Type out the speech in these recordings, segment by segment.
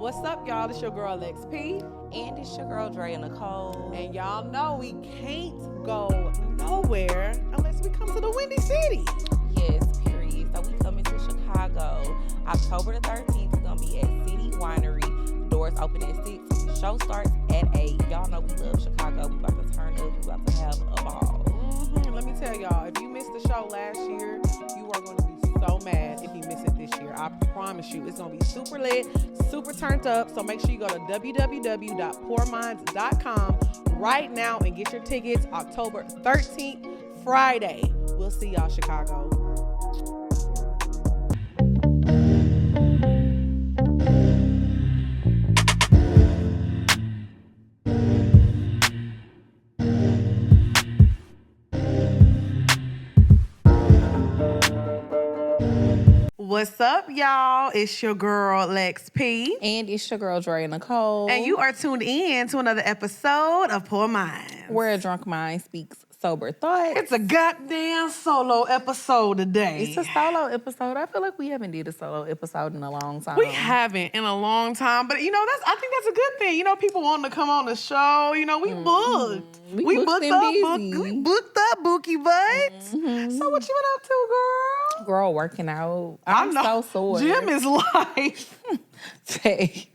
What's up, y'all? It's your girl, Lex P. And it's your girl, Dre and Nicole. And y'all know we can't go nowhere unless we come to the Windy City. Yes, period. So we coming to Chicago. October the 13th is going to be at City Winery. Doors open at 6. Show starts at 8. Y'all know we love Chicago. We about to turn up. We about to have a ball. Let me tell y'all, if you missed the show last year, you are going to be so mad if you miss it this year. I promise you, it's going to be super lit, super turned up. So make sure you go to www.poorminds.com right now and get your tickets. October 13th, Friday. We'll see y'all, Chicago. What's up, y'all? It's your girl, Lex P. And it's your girl, Dre and Nicole. And you are tuned in to another episode of Poor Minds, where a drunk mind speaks sober thoughts. It's a goddamn solo episode today. It's a solo episode. I feel like we haven't did a solo episode in a long time. We haven't in a long time, but I think that's a good thing. People wanting to come on the show. We booked. We booked up Bookie Butts. So what you been up to, girl? Girl, working out. I'm so sore. Gym is life. Thanks.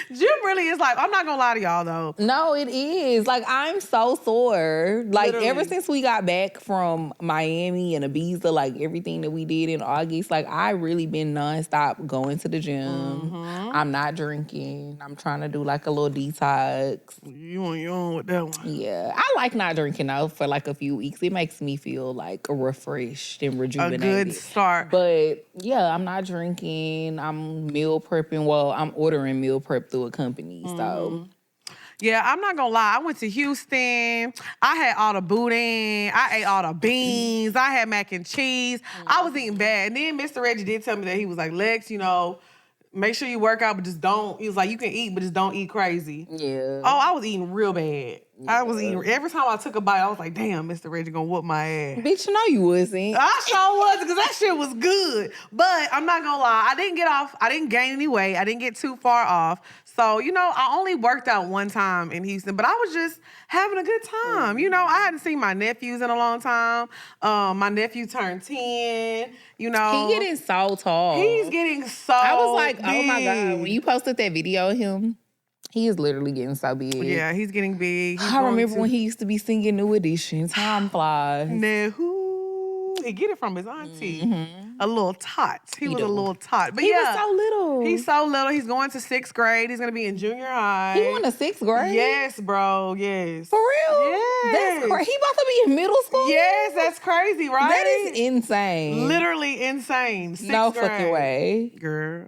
Gym really is like, I'm not gonna lie to y'all though. No, it is. Like, I'm so sore. Like, Literally. Ever since we got back from Miami and Ibiza, like everything that we did in August, like I really been nonstop going to the gym. I'm not drinking. I'm trying to do like a little detox. You on with that one. Yeah. I like not drinking though for like a few weeks. It makes me feel like refreshed and rejuvenated. A good start. But yeah, I'm not drinking. I'm meal prepping. Well, I'm ordering meal prep through a company. So yeah, I'm not gonna lie. I went to Houston. I had all the boudin. I ate all the beans. I had mac and cheese. I was eating bad. And then Mr. Reggie did tell me that he was like, Lex, make sure you work out, but just don't. He was like, you can eat, but just don't eat crazy. Yeah. Oh, I was eating real bad. Yeah. I was eating. Every time I took a bite, I was like, damn, Mr. Reggie gonna whoop my ass. Bitch, you wasn't. I sure was, because that shit was good. But I'm not gonna lie, I didn't get off. I didn't gain any weight. I didn't get too far off. So, I only worked out one time in Houston, but I was just having a good time. I hadn't seen my nephews in a long time. My nephew turned 10, He getting so tall. He's getting so I was like, big. Oh my God. When you posted that video of him, he is literally getting so big. Yeah, he's getting big. I remember when he used to be singing New Edition. Time flies. He get it from his auntie. A little tot. He was a little tot. But he was so little. He's so little. He's going to 6th grade. He's going to be in junior high. He went to 6th grade? Yes, bro. Yes. For real? Yes. That's crazy. He about to be in middle school? Yes, that's crazy, right? That is insane. Literally insane. 6th no grade. Fucking way. Girl.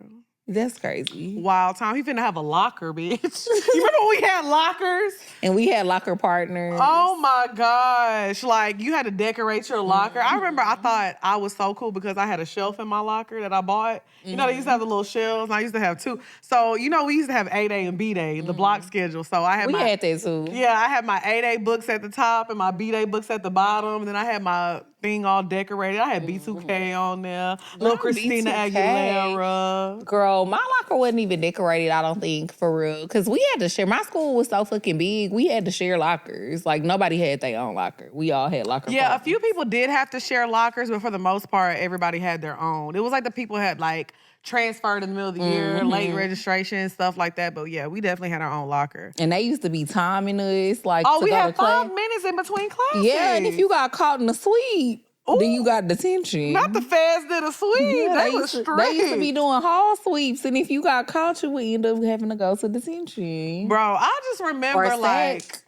That's crazy. Wild time. He finna have a locker, bitch. You remember when we had lockers? And we had locker partners. Oh my gosh. Like, you had to decorate your locker. I remember I thought I was so cool because I had a shelf in my locker that I bought. They used to have the little shelves, and I used to have 2. So, we used to have A-Day and B-Day, the block schedule. So I had we had that too. Yeah, I had my A-Day books at the top and my B-Day books at the bottom. And then I had my thing all decorated. I had B2K on there. Little Christina B2K. Aguilera. Girl, my locker wasn't even decorated, I don't think, for real. Because we had to share. My school was so fucking big. We had to share lockers. Like, nobody had their own locker. We all had locker Yeah, parties. a few people did have to share lockers, but for the most part, everybody had their own. It was like the people had, like, transferred in the middle of the year, late registration, stuff like that. But yeah, we definitely had our own locker. And they used to be timing us, like, Oh, to we go had to class. 5 minutes in between classes. Yeah, and if you got caught in the sweep, then you got detention. Not the fast did a sweep. Yeah, they was strict. They used to be doing hall sweeps, and if you got caught, you would end up having to go to detention. Bro, I just remember, Or like, sack.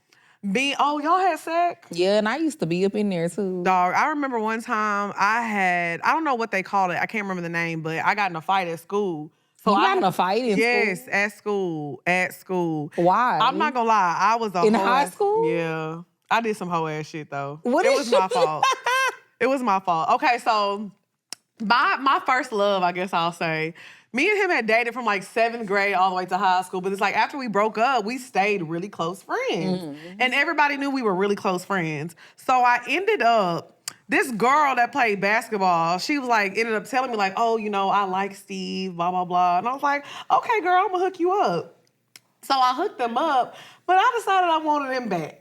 y'all had sack? Yeah, and I used to be up in there, too. Dog, I remember one time I don't know what they called it. I can't remember the name, but I got in a fight at school. So you got in a fight in school? Yes, at school. Why? I'm not gonna lie. I was in high school? Yeah. I did some hoe ass shit though. It was my fault. It was my fault. Okay, so my first love, I guess I'll say, me and him had dated from like 7th grade all the way to high school. But it's like after we broke up, we stayed really close friends. And everybody knew we were really close friends. So I ended up this girl that played basketball, she was like, ended up telling me like, oh, I like Steve, blah, blah, blah. And I was like, okay, girl, I'm gonna hook you up. So I hooked them up, but I decided I wanted him back.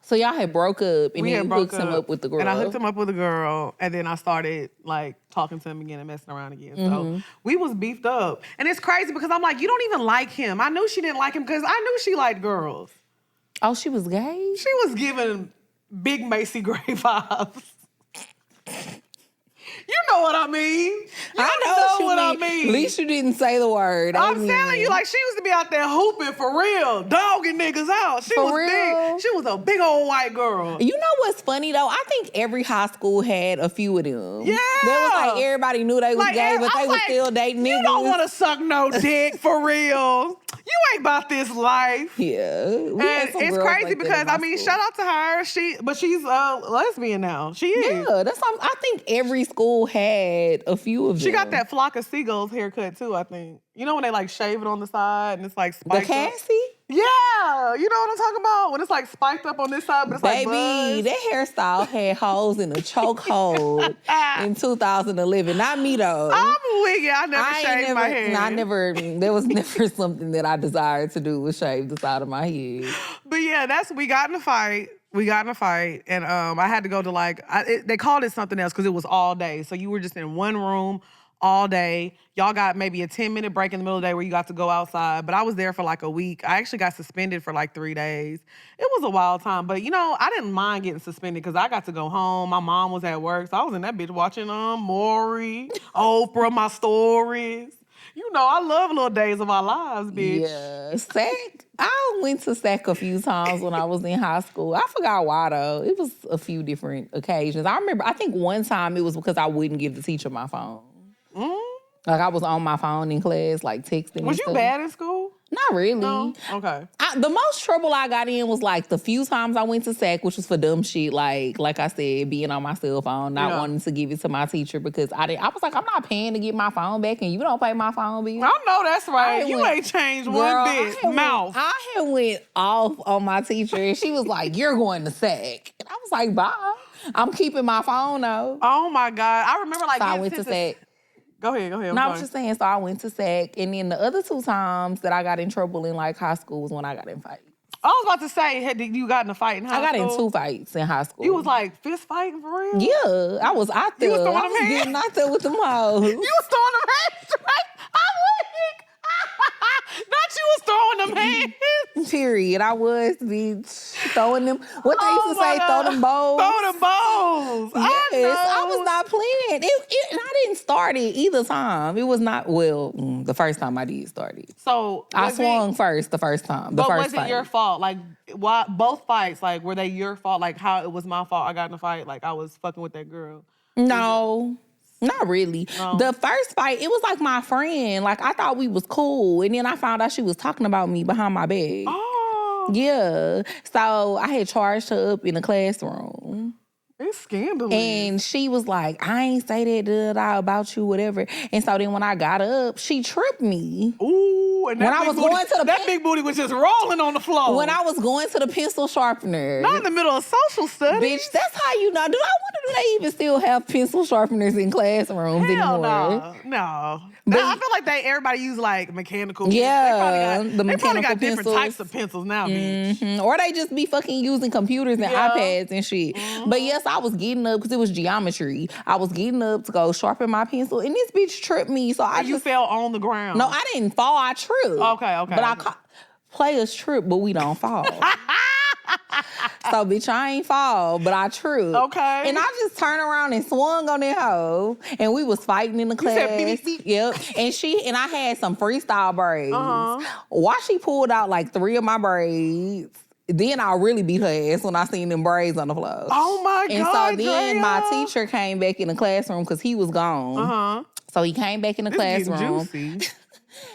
So y'all had broke up, and then you hooked him up with the girl. And I hooked him up with a girl, and then I started like talking to him again and messing around again. So we was beefed up. And it's crazy because I'm like, you don't even like him. I knew she didn't like him because I knew she liked girls. Oh, she was gay? She was giving big Macy Gray vibes. You know what I mean. I know what I mean. At least you didn't say the word. I'm telling you, like, she used to be out there hooping for real, dogging niggas out. She was big. She was a big old white girl. You know what's funny, though? I think every high school had a few of them. Yeah. That was like everybody knew they was gay, but they was still dating niggas. You don't want to suck no dick, for real. You ain't about this life. Yeah. And it's crazy because, I mean, shout out to her. She's a lesbian now. She is. Yeah, I think every school had a few of them. She got that flock of seagulls haircut too, I think. You know when they like shave it on the side and it's like spiked the Cassie? Up? Yeah, you know what I'm talking about? When it's like spiked up on this side, but it's like Baby, that hairstyle had holes in a chokehold in 2011. Not me though. I'm wigging. I never shaved my hair. There was never something that I desired to do was shave the side of my head. But yeah, we got in a fight. And I had to go to they called it something else because it was all day. So you were just in one room all day. Y'all got maybe a 10-minute break in the middle of the day where you got to go outside. But I was there for like a week. I actually got suspended for like 3 days. It was a wild time. But, I didn't mind getting suspended because I got to go home. My mom was at work. So I was in that bitch watching Maury, Oprah, my stories. I love little days of our lives, bitch. Yeah. SAC. I went to SAC a few times when I was in high school. I forgot why, though. It was a few different occasions. I think one time it was because I wouldn't give the teacher my phone. Like, I was on my phone in class, like, texting. Was you bad in school? Not really. No? Okay. The most trouble I got in was, like, the few times I went to SAC, which was for dumb shit, like I said, being on my cell phone, not wanting to give it to my teacher because I was like, I'm not paying to get my phone back, and you don't pay my phone bill. I know that's right. You ain't changed one bit. Mouth. I had went off on my teacher, and she was like, you're going to SAC. And I was like, bye. I'm keeping my phone, though. Oh, my God. I remember, like, so I went to SAC. Go ahead. No, I was just saying, so I went to SAC, and then the other 2 times that I got in trouble in, like, high school was when I got in fights. I was about to say, you got in a fight in high school? I got in 2 fights in high school. You was, like, fist fighting for real? Yeah, I was out there. You was throwing them hands? Getting out there with them hoes. You was throwing them hands straight? I'm weak. Not you was throwing them hands. Period. I was, bitch. Throwing them. What they used to say, throw them bowls. Throw them bowls. Yes, I was not playing. And I didn't start it either time. It was not, the first time I did start it. So I swung first the first time. But was it your fault? Like, why both fights, like, were they your fault? Like, how it was my fault I got in a fight? Like, I was fucking with that girl? No. Not really. No. The first fight, it was like my friend. Like, I thought we was cool. And then I found out she was talking about me behind my back. Oh. Yeah. So I had charged her up in the classroom. It's scandalous. And she was like, I ain't say that about you, whatever. And so then when I got up, she tripped me. Ooh, and that big booty was just rolling on the floor. When I was going to the pencil sharpener. Not in the middle of social studies. Bitch, that's how you know. I wonder, do they even still have pencil sharpeners in classrooms anymore? No. I feel like everybody use like mechanical. Yeah, they probably got different types of pencils now, bitch. Or they just be fucking using computers and iPads and shit. But yes, I was getting up because it was geometry. I was getting up to go sharpen my pencil, and this bitch tripped me. So you fell on the ground. No, I didn't fall. I tripped. Okay. But players trip, but we don't fall. So, bitch, I ain't fall, but I tripped. Okay. And I just turned around and swung on that hoe, and we was fighting in the class. You said beep, beep, beep. Yep. And I had some freestyle braids. Uh-huh. While she pulled out like 3 of my braids, then I really beat her ass when I seen them braids on the floor. Oh, my God, And so then my teacher came back in the classroom because he was gone. Uh-huh. So he came back in the classroom. Juicy.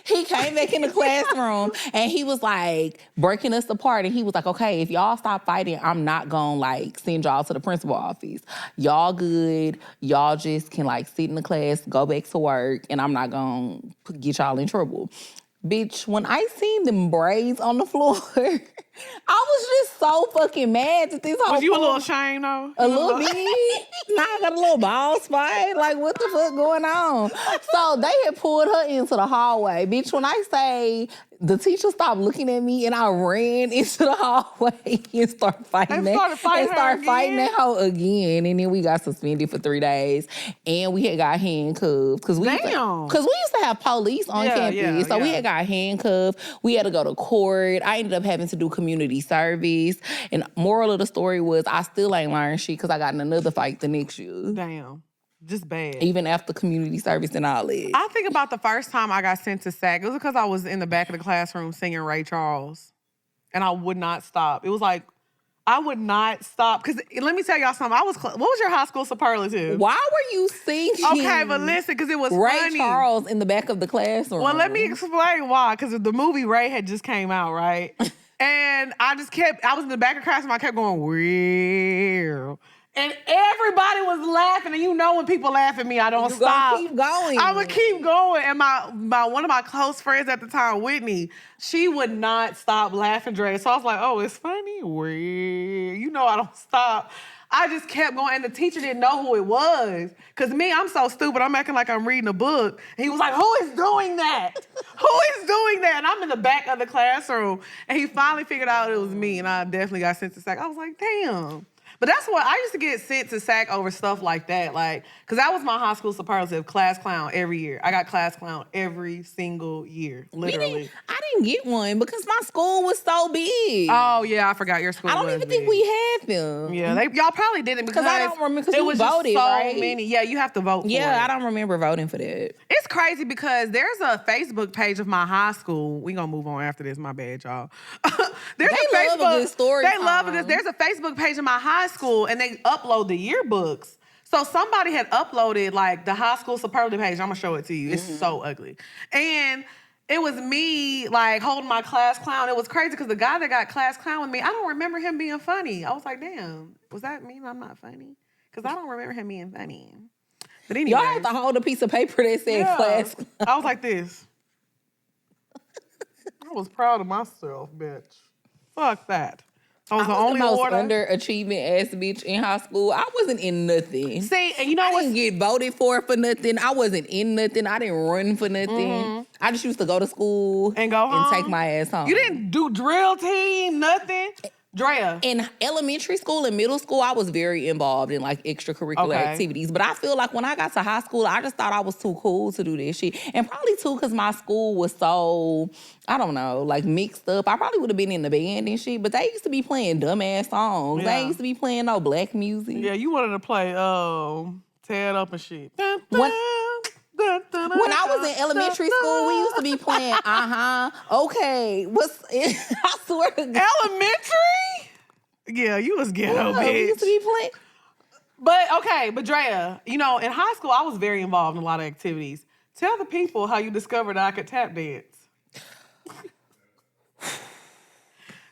He came back in the classroom and he was like breaking us apart. And he was like, okay, if y'all stop fighting, I'm not gonna like send y'all to the principal office. Y'all good. Y'all just can like sit in the class, go back to work, and I'm not gonna get y'all in trouble. Bitch, when I seen them braids on the floor, I was just so fucking mad at this whole. Was you a little ashamed though? A little bit. Now I got a little ball spot. Like, what the fuck going on? So they had pulled her into the hallway. Bitch, when I say the teacher stopped looking at me and I ran into the hallway and started fighting that hoe again. And then we got suspended for 3 days. And we had got handcuffed. Because we used to have police on campus. So we had got handcuffed. We had to go to court. I ended up having to do community service. And moral of the story was I still ain't learned shit because I got in another fight the next year. Damn. Just bad. Even after community service and all that. I think about the first time I got sent to SAC. It was because I was in the back of the classroom singing Ray Charles. And I would not stop. It was like, I would not stop. Because let me tell y'all something. What was your high school superlative? Why were you singing? Okay, but listen, because it was Ray funny. Charles in the back of the classroom. Well, let me explain why. Because the movie Ray had just came out, right? And I was in the back of the classroom. I kept going, well. And everybody was laughing, and you know when people laugh at me, I don't stop. Keep going. I would keep going. And my one of my close friends at the time, Whitney, she would not stop laughing, Dre. So I was like, oh, it's funny? You know I don't stop. I just kept going, and the teacher didn't know who it was. Because me, I'm so stupid, I'm acting like I'm reading a book. And he was like, who is doing that? Who is doing that? And I'm in the back of the classroom. And he finally figured out it was me, and I definitely got sent to SAC. I was like, damn. But that's what I used to get sent to SAC over stuff like that. Like, because that was my high school superlative, class clown every year. I got class clown every single year, literally. I didn't get one because my school was so big. Oh, yeah, I forgot your school was I don't even think we had them. Yeah, y'all probably didn't because I don't remember because it was voted, just so right? many. Yeah, you have to vote for it. Yeah, I don't remember voting for that. It's crazy because there's a Facebook page of my high school. We gonna move on after this. My bad, y'all. They love a good story. They love this. There's a Facebook page of my high school, and they upload the yearbooks. So somebody had uploaded like the high school superlative page. I'm gonna show it to you. It's so ugly. And it was me like holding my class clown. It was crazy because the guy that got class clown with me, I don't remember him being funny. I was like, damn, was that mean I'm not funny? Because I don't remember him being funny. But anyway. Y'all had to hold a piece of paper that said class clown. I was like this. I was proud of myself, bitch. Fuck that. I was the only most underachieving ass bitch in high school. I wasn't in nothing. See, and you know what? I didn't get voted for nothing. I wasn't in nothing. I didn't run for nothing. I just used to go to school and go home and take my ass home. You didn't do drill team, nothing? Drea. In elementary school and middle school, I was very involved in like extracurricular activities. But I feel like when I got to high school, I just thought I was too cool to do this shit. And probably too because my school was so, I don't know, like mixed up. I probably would have been in the band and shit, but they used to be playing dumbass songs. They used to be playing no black music. Yeah, you wanted to play Tear It Up and shit. When I was in elementary school, we used to be playing, okay, I swear to God. Elementary? Yeah, you was ghetto, bitch. We used to be playing. But Drea, you know, in high school, I was very involved in a lot of activities. Tell the people how you discovered that I could tap dance.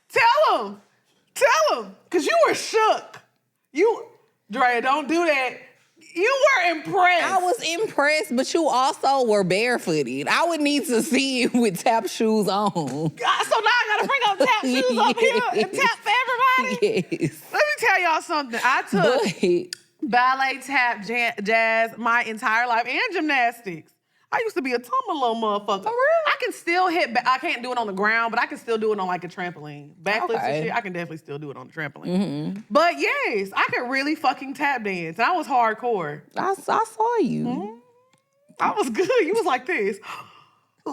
Tell them, because you were shook. Drea, don't do that. You were impressed. I was impressed, but you also were barefooted. I would need to see you with tap shoes on. So now I gotta bring up tap shoes up here and tap for everybody? Yes. Let me tell y'all something. I took ballet, tap, jazz my entire life and gymnastics. I used to be a tumble little motherfucker. For real? I can still I can't do it on the ground, but I can still do it on like a trampoline. Backflips and shit, I can definitely still do it on the trampoline. But yes, I could really fucking tap dance. And I was hardcore. I saw you. I was good. You was like this. You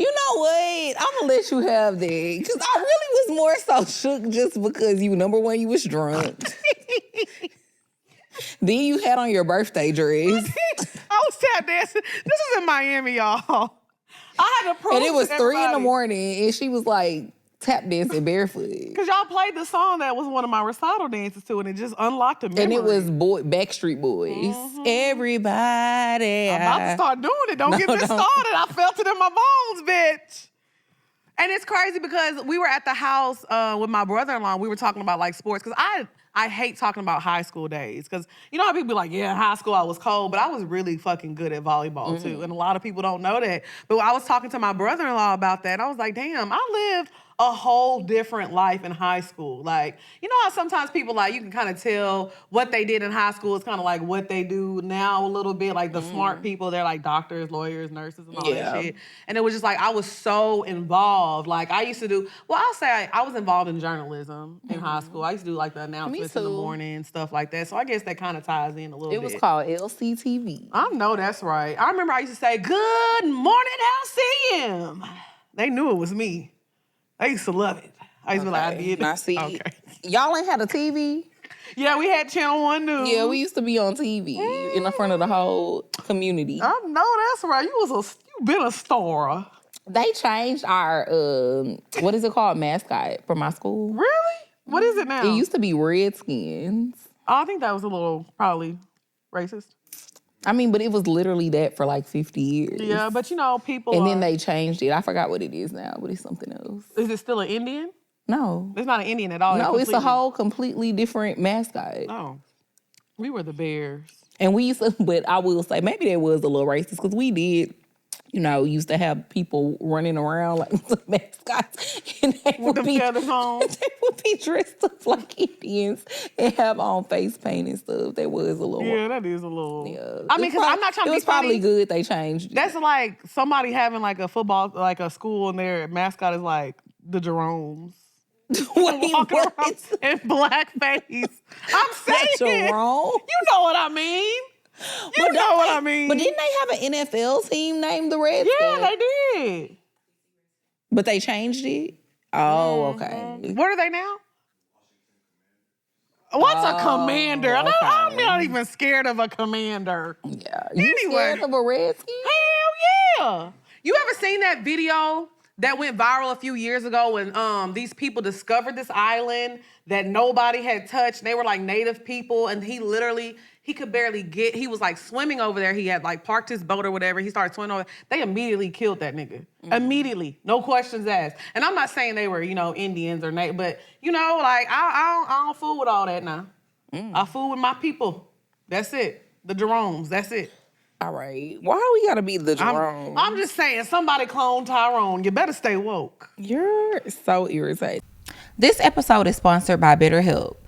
know what? I'm gonna let you have that. Because I really was more so shook just because number one, you was drunk. Then you had on your birthday dress. I was tap dancing. This was in Miami, y'all. I had to prove and it was to 3 in the morning, and she was like tap dancing barefoot. Because y'all played the song that was one of my recital dances to, and it just unlocked a memory. And it was Backstreet Boys. Everybody. I'm about to start doing it. Don't get me started. I felt it in my bones, bitch. And it's crazy because we were at the house with my brother-in-law. We were talking about like sports because I hate talking about high school days because you know how people be like, yeah, in high school I was cold, but I was really fucking good at volleyball too. And a lot of people don't know that. But I was talking to my brother-in-law about that. I was like, damn, I lived a whole different life in high school. Like, you know how sometimes people like, you can kind of tell what they did in high school is kind of like what they do now a little bit. Like the smart people, they're like doctors, lawyers, nurses, and all that shit. And it was just like, I was so involved. Like I used to do, well, I'll say I was involved in journalism in high school. I used to do like the announcements in the morning, stuff like that. So I guess that kind of ties in a little bit. It was called LCTV. I know that's right. I remember I used to say, good morning, LCM. They knew it was me. I used to love it. I used to be like, I did it. Now see, okay. Y'all ain't had a TV? Yeah, we had Channel 1 News. Yeah, we used to be on TV in the front of the whole community. I know that's right. You been a star. They changed our, what is it called, mascot for my school. Really? What is it now? It used to be Redskins. Oh, I think that was a little, probably, racist. I mean, but it was literally that for like 50 years. Yeah, but you know, people And then they changed it. I forgot what it is now, but it's something else. Is it still an Indian? No. It's not an Indian at all. No, it's a whole completely different mascot. Oh. We were the Bears. And we used to, but I will say, maybe that was a little racist because we did, you know, used to have people running around like the mascots. And they With them feathers on. They would be dressed up like Indians and have on face paint and stuff. That was a little. Yeah, that is a little. Yeah. I mean, because I'm not trying to be It was probably funny. good they changed it. That's like somebody having like a football, like a school, and their mascot is like the Jeromes. Wait, Walking what? around in blackface. I'm saying. Jerome? You know what I mean. You know what I mean. But didn't they have an NFL team named the Redskins? Yeah, they did. But they changed it? Oh, okay. What are they now? What's a commander? okay. I'm not even scared of a commander. Yeah. You Anyway. scared of a Redskin? Hell yeah. You ever seen that video that went viral a few years ago when these people discovered this island that nobody had touched? They were like native people, and he could barely get, he was like swimming over there. He had like parked his boat or whatever. He started swimming over. They immediately killed that nigga. Immediately. No questions asked. And I'm not saying they were, you know, Indians or native, but you know, like I don't fool with all that now. I fool with my people. That's it. The Jeromes. That's it. All right. Why we gotta be the Jerome? I'm just saying, somebody clone Tyrone. You better stay woke. You're so irritating. This episode is sponsored by BetterHelp.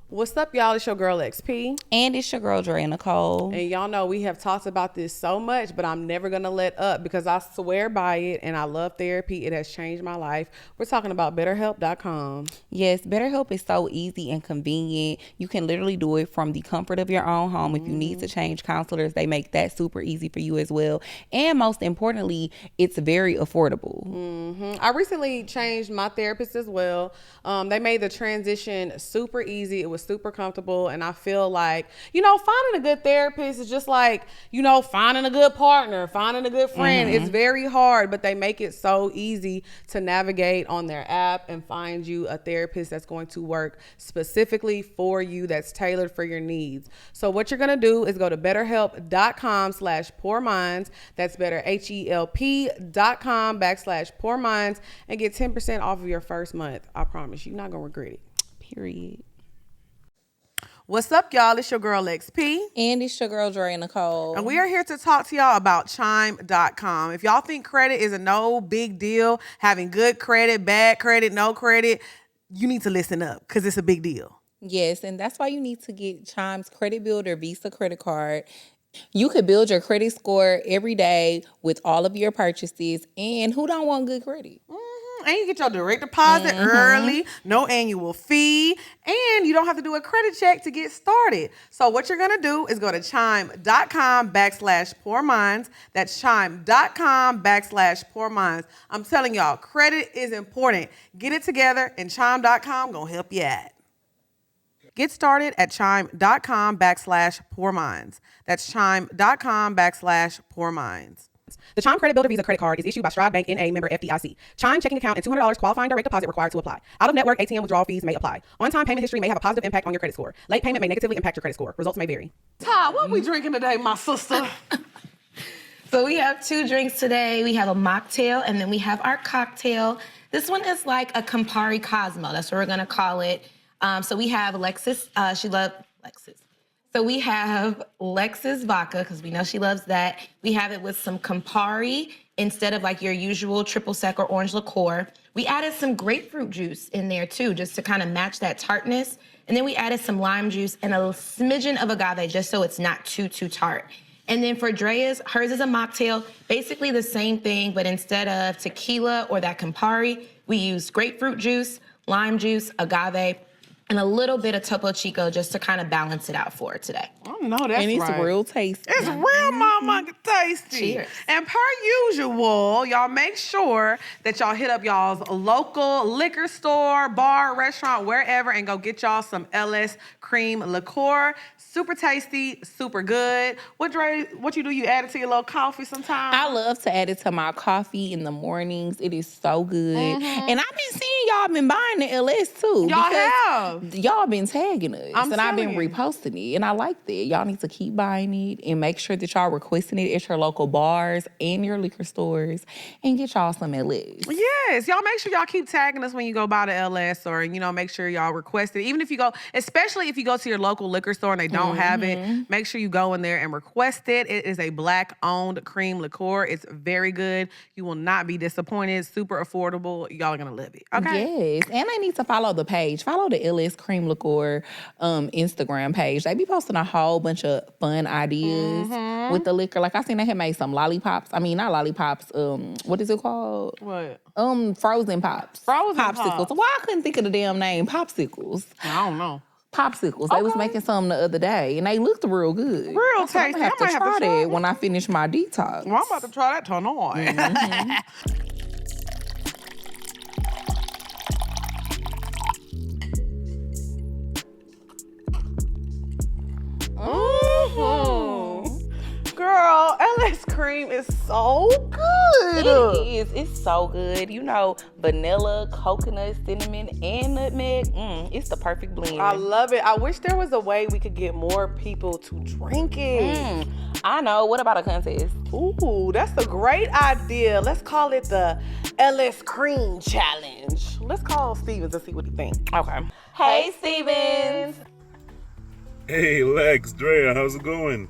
What's up, y'all? It's your girl XP. And it's your girl, Dre Nicole. And y'all know we have talked about this so much, but I'm never going to let up because I swear by it and I love therapy. It has changed my life. We're talking about BetterHelp.com. Yes, BetterHelp is so easy and convenient. You can literally do it from the comfort of your own home. If you need to change counselors, they make that super easy for you as well. And most importantly, it's very affordable. I recently changed my therapist as well. They made the transition super easy. It was super comfortable. And I feel like, you know, finding a good therapist is just like, you know, finding a good partner, finding a good friend. It's very hard, but they make it so easy to navigate on their app and find you a therapist that's going to work specifically for you, that's tailored for your needs. So what you're going to do is go to betterhelp.com/poorminds. That's better, HELP.com/poorminds and get 10% off of your first month. I promise you're not going to regret it. Period. What's up, y'all? It's your girl, XP. And it's your girl, Dre Nicole. And we are here to talk to y'all about Chime.com. If y'all think credit is a no big deal, having good credit, bad credit, no credit, you need to listen up because it's a big deal. Yes, and that's why you need to get Chime's Credit Builder Visa credit card. You could build your credit score every day with all of your purchases. And who don't want good credit? And you get your direct deposit early, no annual fee, and you don't have to do a credit check to get started. So what you're going to do is go to chime.com/poorminds. That's chime.com/poorminds. I'm telling y'all, credit is important. Get it together, and chime.com going to help you out. Get started at chime.com/poorminds. That's chime.com/poorminds. The Chime Credit Builder Visa credit card is issued by Stride Bank N.A. member FDIC. Chime checking account and $200 qualifying direct deposit required to apply. Out-of-network ATM withdrawal fees may apply. On-time payment history may have a positive impact on your credit score. Late payment may negatively impact your credit score. Results may vary. Ty, what we drinking today, my sister? So we have 2 drinks today. We have a mocktail and then we have our cocktail. This one is like a Campari Cosmo. That's what we're gonna call it. So we have Alexis. She loves Lexus. So we have Lexus vodka because we know she loves that. We have it with some Campari instead of like your usual triple sec or orange liqueur. We added some grapefruit juice in there too, just to kind of match that tartness. And then we added some lime juice and a smidgen of agave just so it's not too tart. And then for Drea's, hers is a mocktail, basically the same thing, but instead of tequila or that Campari, we used grapefruit juice, lime juice, agave, and a little bit of Topo Chico just to kind of balance it out for her today. Oh, no, that's And it's right. real tasty. It's real mama tasty. Cheers. And per usual, y'all make sure that y'all hit up y'all's local liquor store, bar, restaurant, wherever, and go get y'all some LS cream liqueur. Super tasty, super good. What you do? You add it to your little coffee sometimes? I love to add it to my coffee in the mornings. It is so good. And I've been seeing y'all been buying the LS too. Y'all because have. Y'all been tagging us. I'm and I've been telling you. reposting it. And I like that. Y'all need to keep buying it and make sure that y'all requesting it at your local bars and your liquor stores and get y'all some LS. Yes, y'all make sure y'all keep tagging us when you go buy the LS, or make sure y'all request it. Even if you go, especially if you go to your local liquor store and they don't have it, make sure you go in there and request it. It is a Black-owned cream liqueur. It's very good. You will not be disappointed. Super affordable. Y'all are gonna love it. Okay. Yes, and they need to follow the page. Follow the LS Cream Liqueur Instagram page. They be posting a whole bunch of fun ideas with the liquor. Like I seen they had made some lollipops. I mean, not lollipops. What is it called? What? Frozen pops. Frozen popsicles. pops. Why I couldn't think of the damn name? Popsicles. I don't know. Popsicles. They was Okay. making some the other day, and they looked real good. Real I said, I'm tasty. gonna have I might to have to try try that when I finish my detox. Well, I'm about to try that tonight. Girl, LS cream is so good. It is. It's so good. Vanilla, coconut, cinnamon, and nutmeg. It's the perfect blend. I love it. I wish there was a way we could get more people to drink it. I know. What about a contest? Ooh, that's a great idea. Let's call it the LS Cream Challenge. Let's call Stevens and see what he thinks. Okay. Hey, Stevens. Hey, Lex, Drea, how's it going?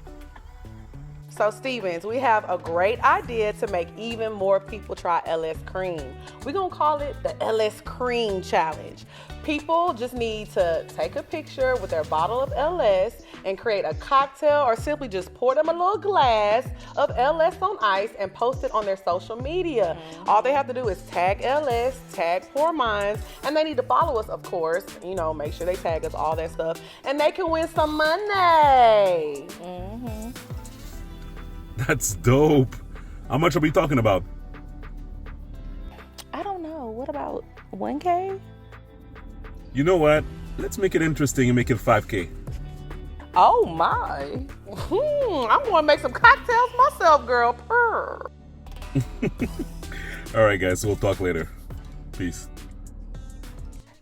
So, Stevens, we have a great idea to make even more people try LS Cream. We're going to call it the LS Cream Challenge. People just need to take a picture with their bottle of LS and create a cocktail, or simply just pour them a little glass of LS on ice and post it on their social media. All they have to do is tag LS, tag Pour Minds, and they need to follow us, of course. Make sure they tag us, all that stuff. And they can win some money. That's dope. How much are we talking about? I don't know. What about 1K? You know what? Let's make it interesting and make it 5K. Oh, my. I'm going to make some cocktails myself, girl. Purr. All right, guys, we'll talk later. Peace.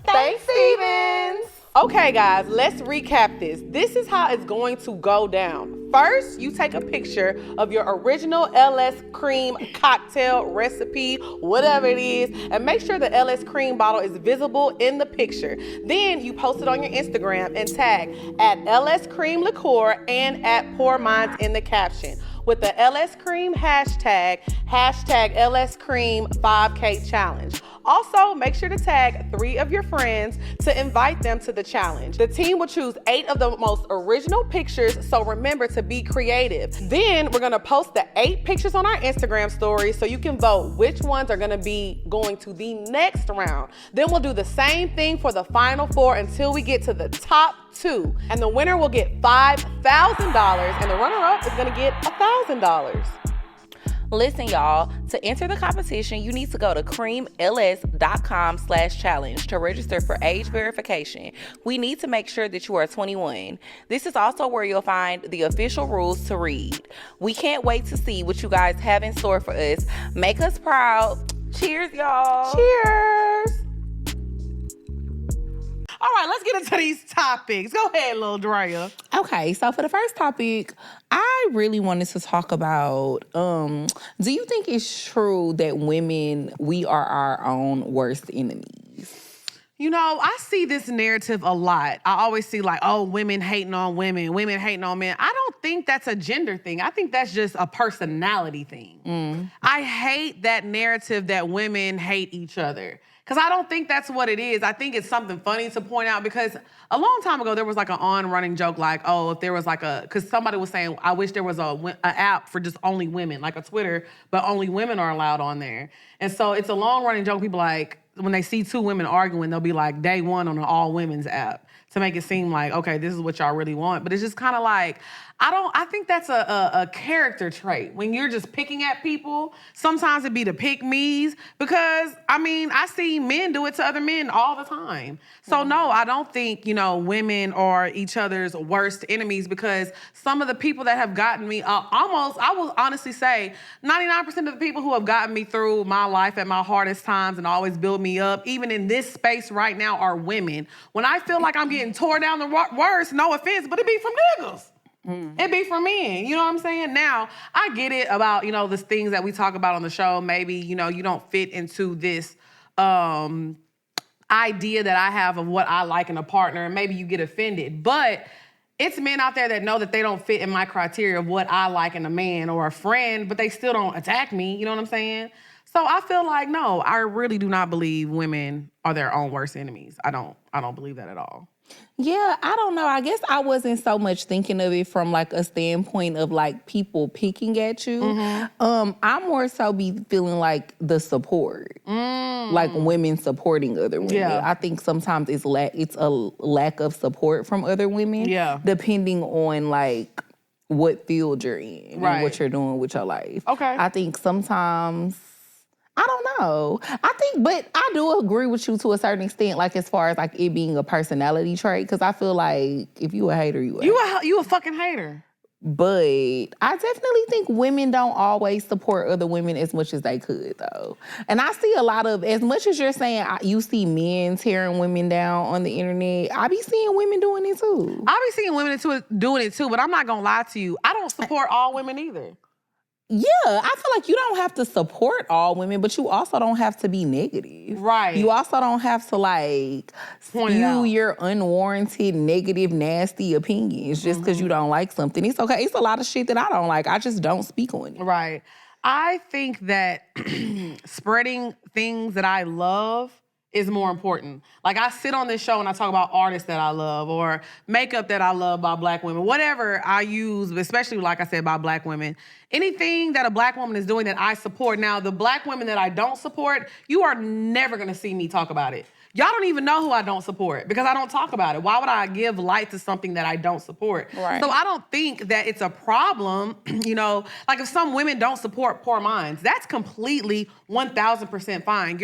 Thanks, Stevens. Okay, guys, let's recap this. This is how it's going to go down. First, you take a picture of your original LS cream cocktail recipe, whatever it is, and make sure the LS cream bottle is visible in the picture. Then you post it on your Instagram and tag at LS Cream Liqueur and at Pour Minds in the caption with the LS Cream hashtag LS Cream 5K challenge. Also, make sure to tag 3 of your friends to invite them to the challenge. The team will choose 8 of the most original pictures, so remember to be creative. Then we're gonna post the 8 pictures on our Instagram stories so you can vote which ones are gonna be going to the next round. Then we'll do the same thing for the final 4 until we get to the top 2. And the winner will get $5,000 and the runner-up is gonna get $1,000. Listen, y'all, to enter the competition, you need to go to creamls.com/challenge to register for age verification. We need to make sure that you are 21. This is also where you'll find the official rules to read. We can't wait to see what you guys have in store for us. Make us proud. Cheers, y'all. Cheers. All right, let's get into these topics. Go ahead, little Drea. Okay, so for the first topic, I really wanted to talk about, do you think it's true that women, we are our own worst enemies? You know, I see this narrative a lot. I always see like, oh, women hating on women, women hating on men. I don't think that's a gender thing. I think that's just a personality thing. I hate that narrative that women hate each other. Because I don't think that's what it is. I think it's something funny to point out because a long time ago, there was like an on-running joke like, oh, if there was like because somebody was saying, I wish there was a app for just only women, like a Twitter, but only women are allowed on there. And so it's a long-running joke. People like, when they see two women arguing, they'll be like, day one on an all-women's app to make it seem like, okay, this is what y'all really want. But it's just kind of like, I think that's a character trait. When you're just picking at people, sometimes it be the pick-me's because, I mean, I see men do it to other men all the time. So no, I don't think, women are each other's worst enemies because some of the people that have gotten me, I will honestly say, 99% of the people who have gotten me through my life at my hardest times and always build me up, even in this space right now, are women. When I feel like I'm getting tore down the worst, no offense, but it be from niggas. It be from men, you know what I'm saying? Now, I get it about, the things that we talk about on the show. Maybe, you don't fit into this idea that I have of what I like in a partner, and maybe you get offended. But it's men out there that know that they don't fit in my criteria of what I like in a man or a friend, but they still don't attack me, you know what I'm saying? So I feel like, no, I really do not believe women are their own worst enemies. I don't believe that at all. Yeah, I don't know. I guess I wasn't so much thinking of it from like a standpoint of like people picking at you. I more so be feeling like the support, like women supporting other women. Yeah. I think sometimes it's a lack of support from other women. Yeah. Depending on like what field you're in and what you're doing with your life. Okay. I think sometimes. I don't know. But I do agree with you to a certain extent, like as far as like it being a personality trait, because I feel like if you a hater, you You a fucking hater. But I definitely think women don't always support other women as much as they could, though. And I see a lot of, as much as you're saying you see men tearing women down on the internet, I be seeing women doing it too. I be seeing women doing it too, but I'm not gonna lie to you. I don't support all women either. Yeah, I feel like you don't have to support all women, but you also don't have to be negative. Right. You also don't have to like spew your unwarranted, negative, nasty opinions just because you don't like something. It's okay. It's a lot of shit that I don't like. I just don't speak on it. Right. I think that spreading things that I love is more important. Like I sit on this show and I talk about artists that I love or makeup that I love by Black women, whatever I use, especially like I said, by Black women. Anything that a Black woman is doing that I support. Now, the Black women that I don't support, you are never gonna see me talk about it. Y'all don't even know who I don't support because I don't talk about it. Why would I give light to something that I don't support? Right. So I don't think that it's a problem, like if some women don't support Poor Minds, that's completely 1,000% fine.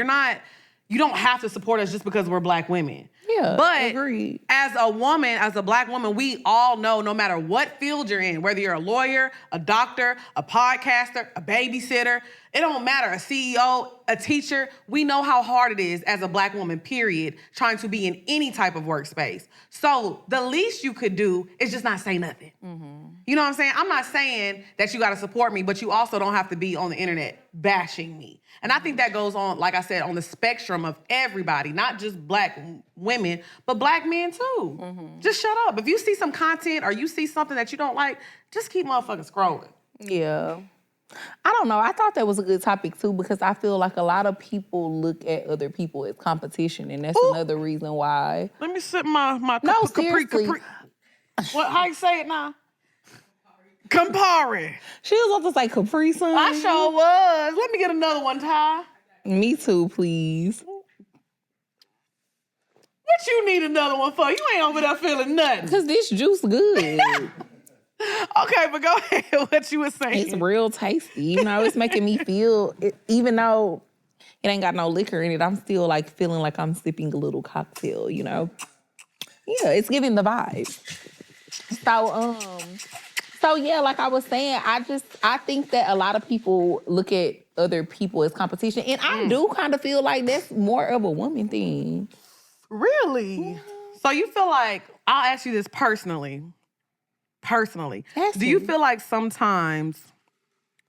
You don't have to support us just because we're Black women. Yeah, but agreed. As a woman, as a Black woman, we all know no matter what field you're in, whether you're a lawyer, a doctor, a podcaster, a babysitter, it don't matter, a CEO, a teacher, we know how hard it is as a Black woman, period, trying to be in any type of workspace. So the least you could do is just not say nothing. You know what I'm saying? I'm not saying that you gotta support me, but you also don't have to be on the internet bashing me. And I think that goes on, like I said, on the spectrum of everybody, not just Black women, but Black men too. Just shut up. If you see some content or you see something that you don't like, just keep motherfucking scrolling. Yeah. I don't know. I thought that was a good topic too because I feel like a lot of people look at other people as competition, and that's another reason why. Let me sip my No, Capri. seriously. What? How you say it now? Campari. She was about to say Capri Sun. I sure was. Let me get another one, Ty. Me too, please. What you need another one for? You ain't over there feeling nothing. Because this juice good. Okay, but go ahead. What you were saying? It's real tasty. It's making me feel, even though it ain't got no liquor in it, I'm still like feeling like I'm sipping a little cocktail, Yeah, it's giving the vibe. So yeah, like I was saying, I think that a lot of people look at other people as competition. And I do kind of feel like that's more of a woman thing. Really? So you feel like, I'll ask you this personally. Do you feel like sometimes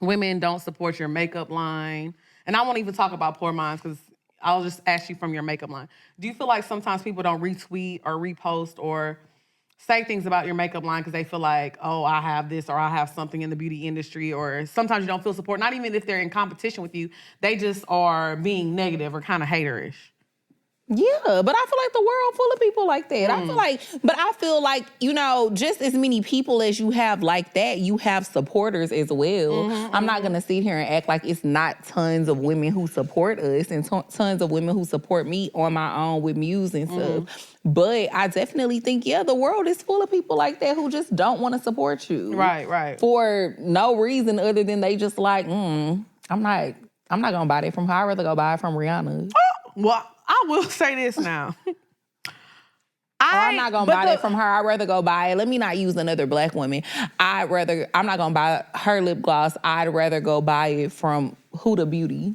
women don't support your makeup line? And I won't even talk about Poor Minds because I'll just ask you from your makeup line. Do you feel like sometimes people don't retweet or repost or say things about your makeup line because they feel like, oh, I have this or I have something in the beauty industry, or sometimes you don't feel support, not even if they're in competition with you, they just are being negative or kind of haterish? Yeah, but I feel like the world full of people like that. I feel like, just as many people as you have like that, you have supporters as well. I'm not going to sit here and act like it's not tons of women who support us and tons of women who support me on my own with Muse and stuff. But I definitely think, the world is full of people like that who just don't want to support you. Right. For no reason other than they just like, I'm not going to buy that from her. I'd rather go buy it from Rihanna. Well, I will say this now. I'm not gonna buy that from her. I'd rather go buy it. Let me not use another black woman. I'm not gonna buy her lip gloss. I'd rather go buy it from Huda Beauty.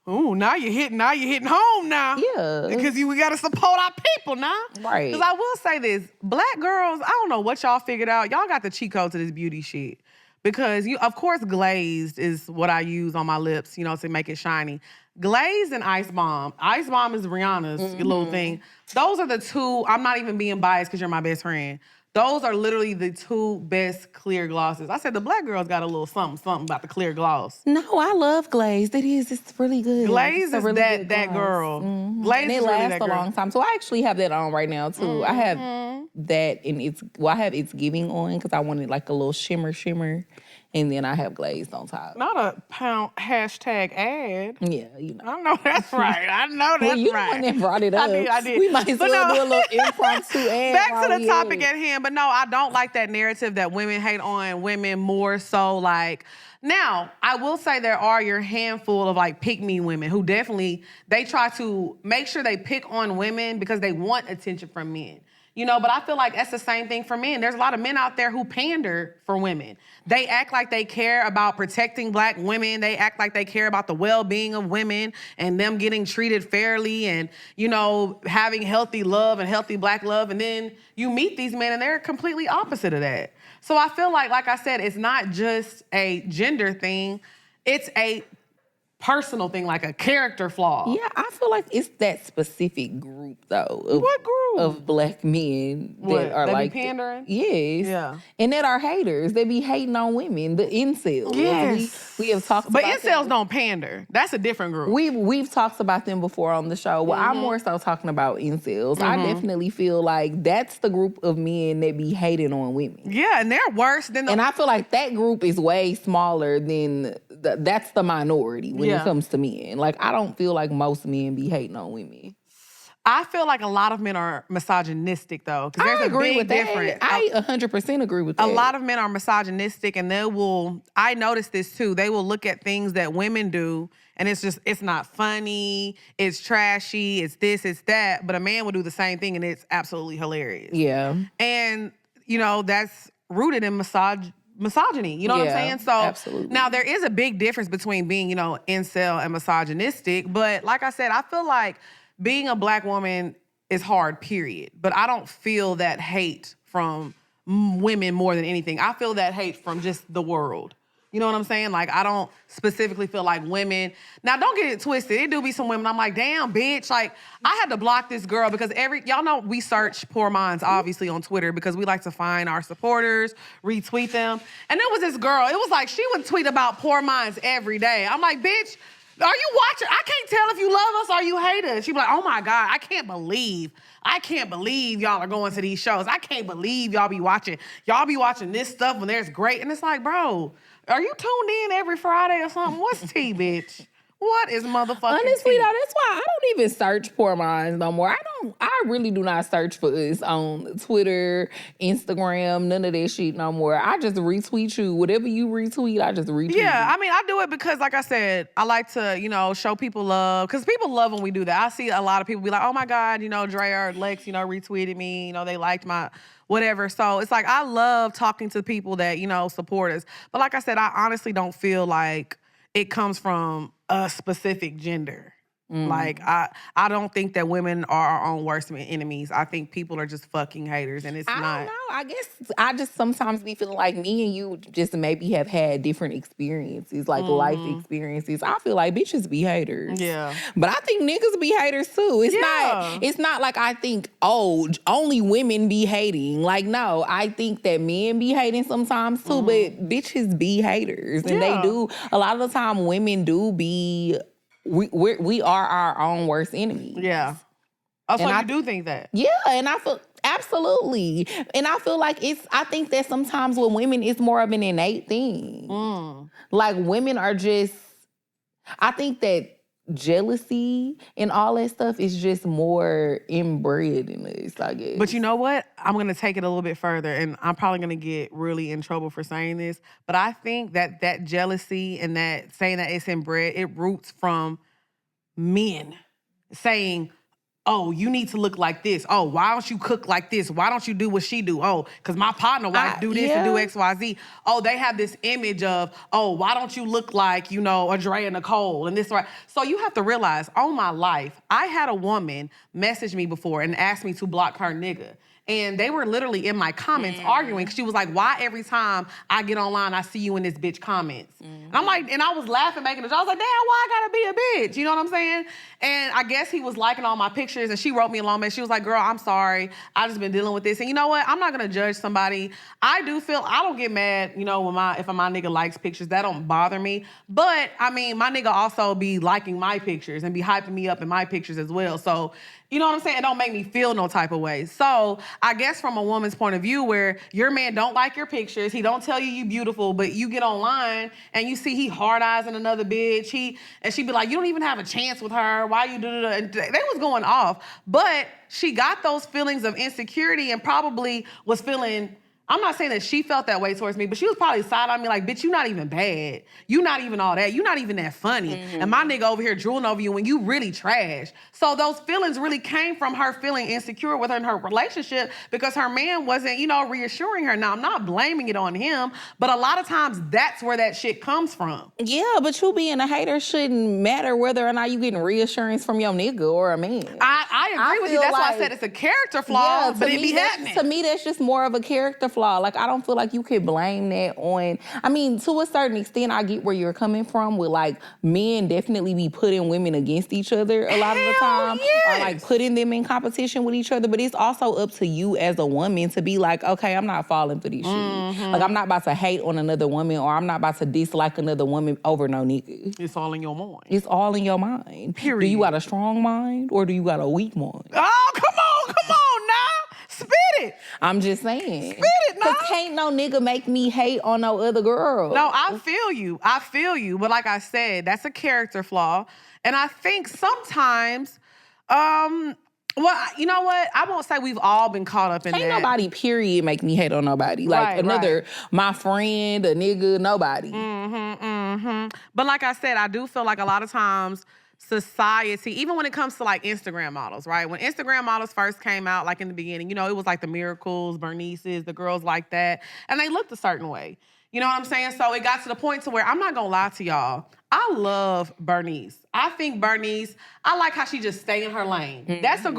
Ooh, now you're hitting home now. Yeah. Because we gotta support our people now. Right. Because I will say this, black girls, I don't know what y'all figured out. Y'all got the cheat code to this beauty shit. Because of course, glazed is what I use on my lips, to make it shiny. Glaze and Ice Bomb. Ice Bomb is Rihanna's little thing. Those are the two, I'm not even being biased because you're my best friend. Those are literally the two best clear glosses. I said the black girls got a little something about the clear gloss. No, I love glazed. It's really good. Glaze is really that girl. Glaze and it is really lasts that a girl. long time. So I actually have that on right now too. I have that and I have It's Giving on because I wanted like a little shimmer. And then I have glazed on top. Not a hashtag ad. Yeah, I know that's right. I know that's well, you right. the one that brought it up. I did. We might as well do a little impromptu ad. Back to the topic at hand. But no, I don't like that narrative that women hate on women more so like... Now, I will say there are your handful of like pick-me women who definitely, they try to make sure they pick on women because they want attention from men. But I feel like that's the same thing for men. There's a lot of men out there who pander for women. They act like they care about protecting black women. They act like they care about the well-being of women and them getting treated fairly and, having healthy love and healthy black love. And then you meet these men and they're completely opposite of that. So I feel like I said, it's not just a gender thing. It's a personal thing, like a character flaw. Yeah, I feel like it's that specific group, though. What group? Of black men that are like... be pandering? Yes. Yeah. And that are haters. They be hating on women, the incels. Yes. We have talked but about incels don't pander. That's a different group. We've talked about them before on the show. Well, I'm more so talking about incels. I definitely feel like that's the group of men that be hating on women. Yeah, and they're worse than And I feel like that group is way smaller than... That's the minority when it comes to men. Like, I don't feel like most men be hating on women. I feel like a lot of men are misogynistic, though. Because there's a big difference. I 100% agree with that. A lot of men are misogynistic, and I noticed this too, they will look at things that women do, and it's not funny, it's trashy, it's this, it's that, but a man will do the same thing, and it's absolutely hilarious. Yeah. And, that's rooted in misogyny, you know what I'm saying? So absolutely. Now there is a big difference between being, incel and misogynistic, but like I said, I feel like being a black woman is hard, period. But I don't feel that hate from women more than anything. I feel that hate from just the world. You know what I'm saying? Like, I don't specifically feel like women. Now, don't get it twisted. It do be some women I'm like, damn, bitch. Like, I had to block this girl because y'all know we search Poor Minds, obviously, on Twitter because we like to find our supporters, retweet them. And there was this girl. It was like she would tweet about Poor Minds every day. I'm like, bitch, are you watching? I can't tell if you love us or you hate us. She'd be like, oh my God, I can't believe y'all are going to these shows. I can't believe y'all be watching this stuff when there's great. And it's like, bro, are you tuned in every Friday or something? What's tea, bitch? What is motherfucking Honestly, tea? though, that's why I don't even search Poor Minds no more. I really do not search for us on Twitter, Instagram, none of that shit no more. I just retweet you. Whatever you retweet, I just retweet Yeah, you. I mean, I do it because, like I said, I like to, show people love. Because people love when we do that. I see a lot of people be like, oh my God, Dre or Lex, retweeted me. They liked my whatever. So it's like I love talking to people that, support us. But like I said, I honestly don't feel like it comes from a specific gender. Like I don't think that women are our own worst enemies. I think people are just fucking haters, and it's I not. don't know. I guess I just sometimes be feeling like me and you just maybe have had different experiences, like life experiences. I feel like bitches be haters. Yeah. But I think niggas be haters too. Yeah. It's not like I think, oh, only women be hating. Like, no, I think that men be hating sometimes too, but bitches be haters. And they Yeah. do, a lot of the time women do be, we are our own worst enemies. Yeah. Oh, so And I- you do think that? Yeah, and I feel absolutely. And I feel like I think that sometimes with women it's more of an innate thing. Like women are just, I think that jealousy and all that stuff is just more inbred in us, I guess. But you know what? I'm going to take it a little bit further, and I'm probably going to get really in trouble for saying this, but I think that jealousy and that saying that it's inbred, it roots from men saying, oh, you need to look like this. Oh, why don't you cook like this? Why don't you do what she do? Oh, because my partner wife do this and do X, Y, Z. Oh, they have this image of, oh, why don't you look like, Andrea Nicole and this, right? So you have to realize, all my life, I had a woman message me before and ask me to block her nigga. And they were literally in my comments arguing. She was like, why every time I get online, I see you in this bitch comments? And I'm like, and I was laughing, making a joke. I was like, damn, why I gotta be a bitch? You know what I'm saying? And I guess he was liking all my pictures, and she wrote me a long message. She was like, girl, I'm sorry. I just been dealing with this. And you know what? I'm not gonna judge somebody. I don't get mad, if my nigga likes pictures. That don't bother me. But, I mean, my nigga also be liking my pictures and be hyping me up in my pictures as well. So, you know what I'm saying? It don't make me feel no type of way. So I guess from a woman's point of view, where your man don't like your pictures, he don't tell you beautiful, but you get online and you see he hard eyes in another bitch. And she be like, you don't even have a chance with her. Why you do that? They was going off, but she got those feelings of insecurity and probably was feeling. I'm not saying that she felt that way towards me, but she was probably side on me like, bitch, you not even bad. You not even all that. You not even that funny. And my nigga over here drooling over you when you really trash. So those feelings really came from her feeling insecure with her in her relationship because her man wasn't, reassuring her. Now, I'm not blaming it on him, but a lot of times that's where that shit comes from. Yeah, but you being a hater shouldn't matter whether or not you getting reassurance from your nigga or a man. I agree with you. That's why I said it's a character flaw, but it be happening. To me, that's just more of a character flaw. Like, I don't feel like you could blame that on, I mean, to a certain extent, I get where you're coming from with, like, men definitely be putting women against each other a lot of the time. Yes. Or, like, putting them in competition with each other. But it's also up to you as a woman to be like, okay, I'm not falling for this shit. Like, I'm not about to hate on another woman, or I'm not about to dislike another woman over no nigga. It's all in your mind. It's all in your mind. Period. Do you got a strong mind or do you got a weak mind? Oh, come on now. Spit it. I'm just saying. Spit it, nah. Cause can't no nigga make me hate on no other girl. No, I feel you. But like I said, that's a character flaw. And I think sometimes, well, you know what? I won't say we've all been caught up in that. Ain't nobody, period, make me hate on nobody. Like my friend, a nigga, nobody. But like I said, I do feel like a lot of times society, even when it comes to like Instagram models, right? When Instagram models first came out, like in the beginning, it was like the Miracles, Bernices, the girls like that, and they looked a certain way. You know what I'm saying? So it got to the point to where I'm not gonna lie to y'all. I love Bernice. I think Bernice, I like how she just stay in her lane. That's a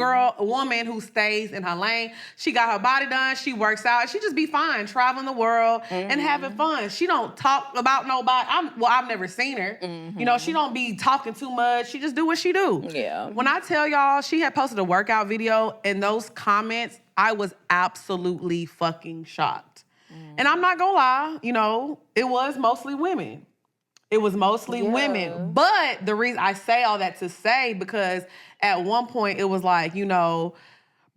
woman who stays in her lane. She got her body done. She works out. She just be fine traveling the world and having fun. She don't talk about nobody. I've never seen her. She don't be talking too much. She just do what she do. Yeah. When I tell y'all, she had posted a workout video, and those comments, I was absolutely fucking shocked. And I'm not gonna lie, it was mostly women. It was mostly women. But the reason I say all that to say, because at one point it was like,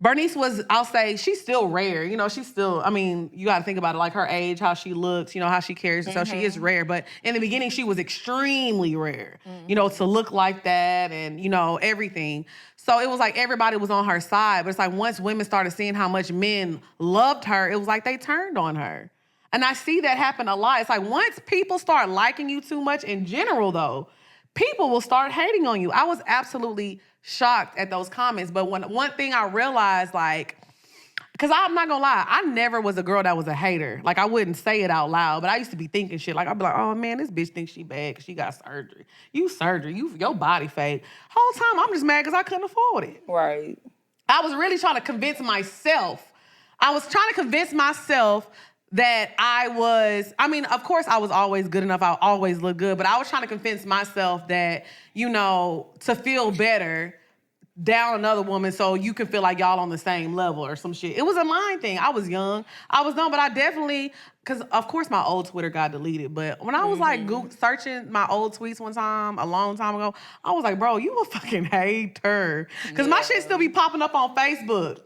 Bernice was, I'll say, she's still rare. She's still, you got to think about it, like her age, how she looks, how she carries herself. She is rare. But in the beginning, she was extremely rare, to look like that and, everything. So it was like everybody was on her side. But it's like once women started seeing how much men loved her, it was like they turned on her. And I see that happen a lot. It's like once people start liking you too much in general, though, people will start hating on you. I was absolutely shocked at those comments. But one thing I realized, Cause I'm not gonna lie, I never was a girl that was a hater. Like I wouldn't say it out loud, but I used to be thinking shit. Like I'd be like, oh man, this bitch thinks she bad because she got surgery. Your body fake. Whole time I'm just mad because I couldn't afford it. Right. I was really trying to convince myself. That of course I was always good enough. I always looked good, but I was trying to convince myself that, to feel better, down another woman so you can feel like y'all on the same level or some shit. It was a mind thing. I was young. I was dumb, but I definitely, because of course my old Twitter got deleted, but when I was like searching my old tweets one time, a long time ago, I was like, bro, you a fucking hater. Because my shit still be popping up on Facebook.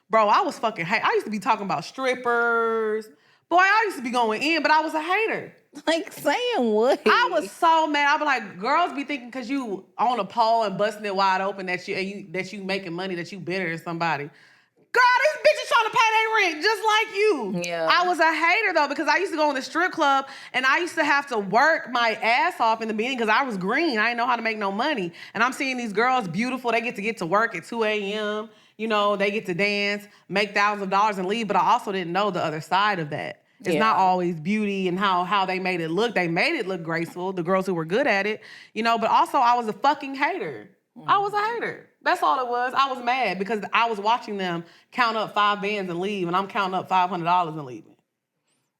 Bro, I was fucking I used to be talking about strippers. Boy, I used to be going in, but I was a hater. Like saying what? I was so mad. I be like, girls be thinking because you on a pole and busting it wide open that you making money, that you better than somebody. Girl, these bitches trying to pay their rent just like you. Yeah. I was a hater though because I used to go in the strip club and I used to have to work my ass off in the beginning because I was green. I didn't know how to make no money. And I'm seeing these girls beautiful. They get to work at 2 a.m. They get to dance, make thousands of dollars and leave. But I also didn't know the other side of that. It's not always beauty and how they made it look. They made it look graceful, the girls who were good at it, but also I was a fucking hater. I was a hater. That's all it was. I was mad because I was watching them count up 5 bands and leave, and I'm counting up $500 and leaving.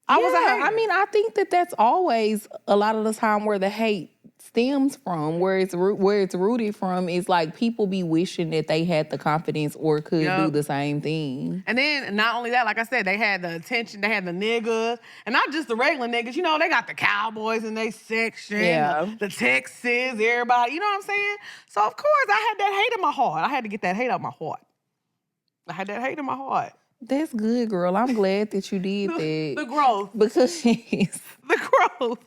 I was a hater. I mean, I think that's always a lot of the time where the hate stems from, where it's rooted from, is like people be wishing that they had the confidence or could do the same thing. And then not only that, like I said, they had the attention, they had the niggas, and not just the regular niggas. They got the cowboys in their section, the Texans, everybody. You know what I'm saying? So of course I had that hate in my heart. I had to get that hate out my heart. I had that hate in my heart. That's good, girl. I'm glad that you did that. The growth. Because the growth.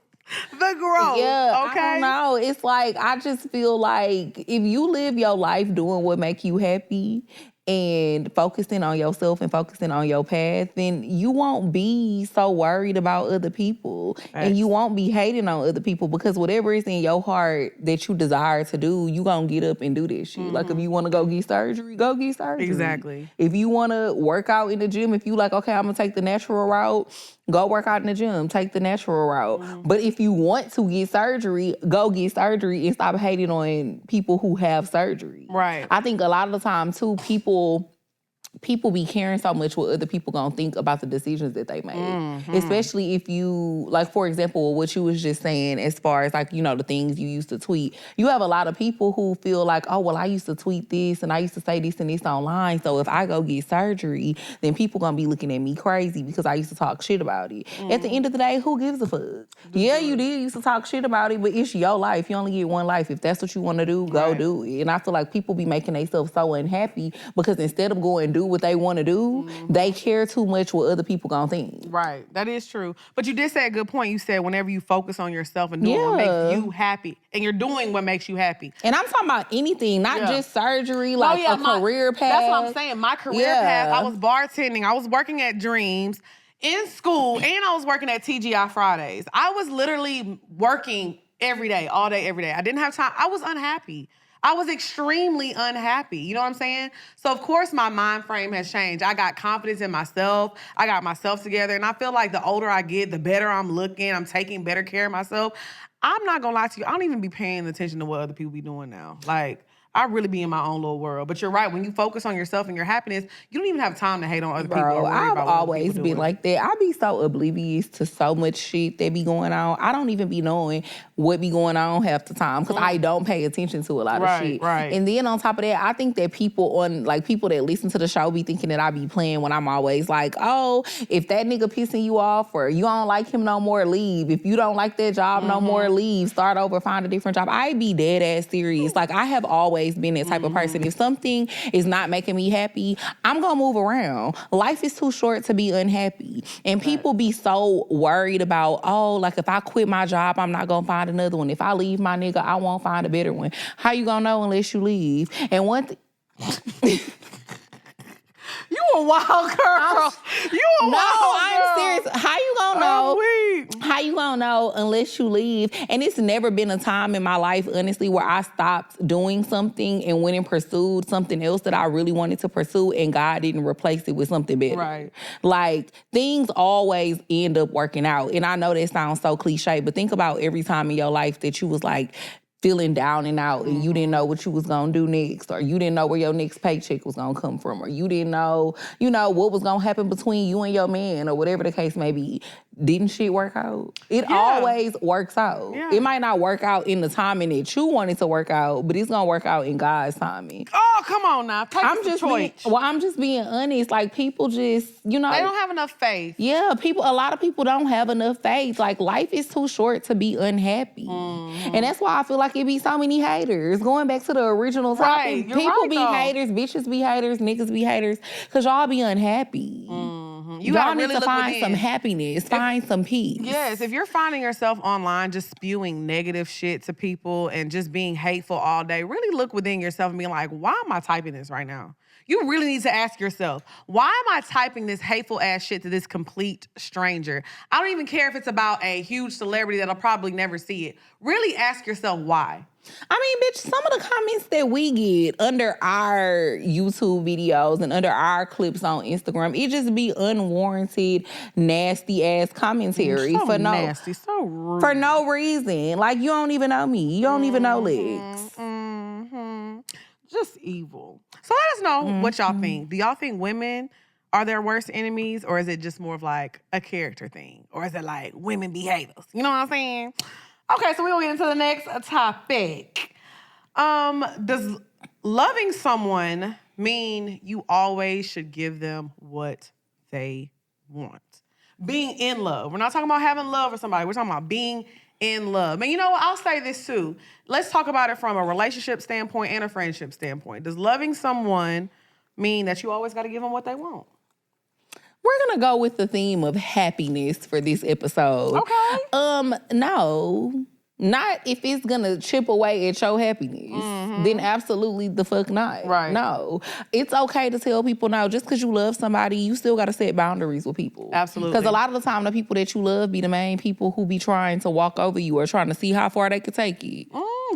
The growth. Yeah, okay. I don't know. It's like, I just feel like if you live your life doing what make you happy and focusing on yourself and focusing on your path, then you won't be so worried about other people. Right. And you won't be hating on other people because whatever is in your heart that you desire to do, you gonna get up and do this shit. Mm-hmm. Like if you wanna go get surgery, go get surgery. Exactly. If you wanna work out in the gym, if you like, okay, I'm gonna take the natural route, go work out in the gym, take the natural route. Mm-hmm. But if you want to get surgery, go get surgery and stop hating on people who have surgery. Right. I think a lot of the time, too, people be caring so much what other people gonna think about the decisions that they make. Mm-hmm. Especially if you, like, for example, what you was just saying as far as, like, the things you used to tweet. You have a lot of people who feel like, oh, well, I used to tweet this and I used to say this and this online, so if I go get surgery, then people gonna be looking at me crazy because I used to talk shit about it. Mm-hmm. At the end of the day, who gives a fuck? Mm-hmm. Yeah, you did used to talk shit about it, but it's your life. You only get one life. If that's what you want to do, go do it. And I feel like people be making themselves so unhappy because instead of going do what they want to do, they care too much what other people gonna think. Right, that is true. But you did say a good point. You said whenever you focus on yourself and doing what makes you happy, and you're doing what makes you happy. And I'm talking about anything, not just surgery, like a career path. That's what I'm saying. My career path, I was bartending. I was working at Dreams in school, and I was working at TGI Fridays. I was literally working every day, all day, every day. I didn't have time. I was unhappy. I was extremely unhappy. You know what I'm saying? So, of course, my mind frame has changed. I got confidence in myself. I got myself together. And I feel like the older I get, the better I'm looking. I'm taking better care of myself. I'm not going to lie to you. I don't even be paying attention to what other people be doing now. Like, I really be in my own little world. But you're right. When you focus on yourself and your happiness, you don't even have time to hate on other people. Or worry I've about what always been like that. I be so oblivious to so much shit that be going on. I don't even be knowing what be going on half the time because I don't pay attention to a lot of shit. Right. And then on top of that, I think that people that listen to the show be thinking that I be playing when I'm always like, oh, if that nigga pissing you off or you don't like him no more, leave. If you don't like that job no more, leave. Start over, find a different job. I be dead ass serious. Like, I have always been that type of person. If something is not making me happy, I'm gonna move around. Life is too short to be unhappy. And people be so worried about, oh, like if I quit my job, I'm not gonna find another one. If I leave my nigga, I won't find a better one. How you gonna know unless you leave? And one thing... You a wild girl. You a No, wild I'm girl. serious. How you gonna know? I'm weak. How you gonna know unless you leave? And it's never been a time in my life, honestly, where I stopped doing something and went and pursued something else that I really wanted to pursue, and God didn't replace it with something better. Right. Like, things always end up working out. And I know that sounds so cliche, but think about every time in your life that you was like, feeling down and out and you didn't know what you was gonna do next, or you didn't know where your next paycheck was gonna come from, or you didn't know, what was gonna happen between you and your man, or whatever the case may be. Didn't shit work out? It always works out. Yeah. It might not work out in the timing that you want it to work out, but it's gonna work out in God's timing. Oh, come on now. Take I'm some just choice. I'm just being honest. Like, people just, They don't have enough faith. yeah, a lot of people don't have enough faith. Like, life is too short to be unhappy. Mm-hmm. And that's why I feel like it be so many haters. Going back to the original topic, Right, you're people right, be though. haters, bitches be haters, niggas be haters, because y'all be unhappy. You Y'all gotta need really to look find within. some happiness, find some peace. Yes, if you're finding yourself online just spewing negative shit to people and just being hateful all day, really look within yourself and be like, why am I typing this right now? You really need to ask yourself, why am I typing this hateful ass shit to this complete stranger? I don't even care if it's about a huge celebrity that'll probably never see it. Really ask yourself why. I mean, bitch, some of the comments that we get under our YouTube videos and under our clips on Instagram, it just be unwarranted, nasty ass commentary So nasty, so rude. for no reason. Like, you don't even know me. You don't even know Lex. Just evil. So let us know what y'all think. Do y'all think women are their worst enemies, or is it just more of like a character thing? Or is it like women be haters? You know what I'm saying? Okay, so we're gonna get into the next topic. Does loving someone mean you always should give them what they want? Being in love. We're not talking about having love for somebody. We're talking about being in love. And you know what? I'll say this too. Let's talk about it from a relationship standpoint and a friendship standpoint. Does loving someone mean that you always got to give them what they want? We're gonna go with the theme of happiness for this episode. Okay. No. Not if it's gonna chip away at your happiness. Then absolutely the fuck not. Right. No. It's okay to tell people no. Just because you love somebody, you still gotta set boundaries with people. Absolutely. Because a lot of the time, the people that you love be the main people who be trying to walk over you or trying to see how far they could take it.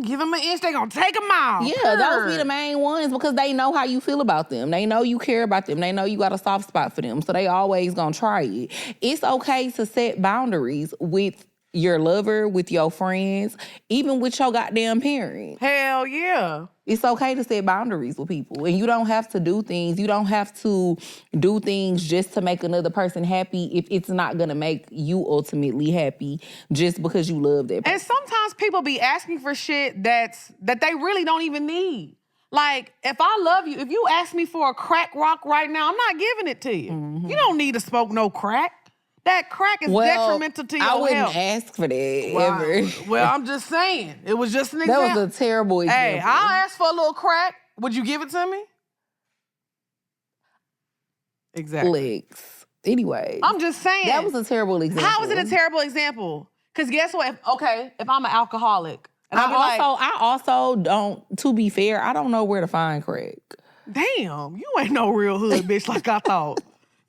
Give them an inch, they gonna take them out. Yeah, those be the main ones because they know how you feel about them. They know you care about them. They know you got a soft spot for them. So they always gonna try it. It's okay to set boundaries with your lover, with your friends, even with your goddamn parents. Hell yeah. It's okay to set boundaries with people. And you don't have to do things. You don't have to do things just to make another person happy if it's not going to make you ultimately happy just because you love that person. And sometimes people be asking for shit that they really don't even need. Like, if I love you, if you ask me for a crack rock right now, I'm not giving it to you. You don't need to smoke no crack. That crack is detrimental to your I wouldn't health. ask for that ever. Well, I'm just saying. It was just an That example. was a terrible example. Hey, I'll ask for a little crack. Would you give it to me? Exactly. Legs. Anyway. I'm just saying. That was a terrible example. How is it a terrible example? Because guess what? If I'm an alcoholic, and I also don't, to be fair, I don't know where to find crack. damn, you ain't no real hood bitch like I thought.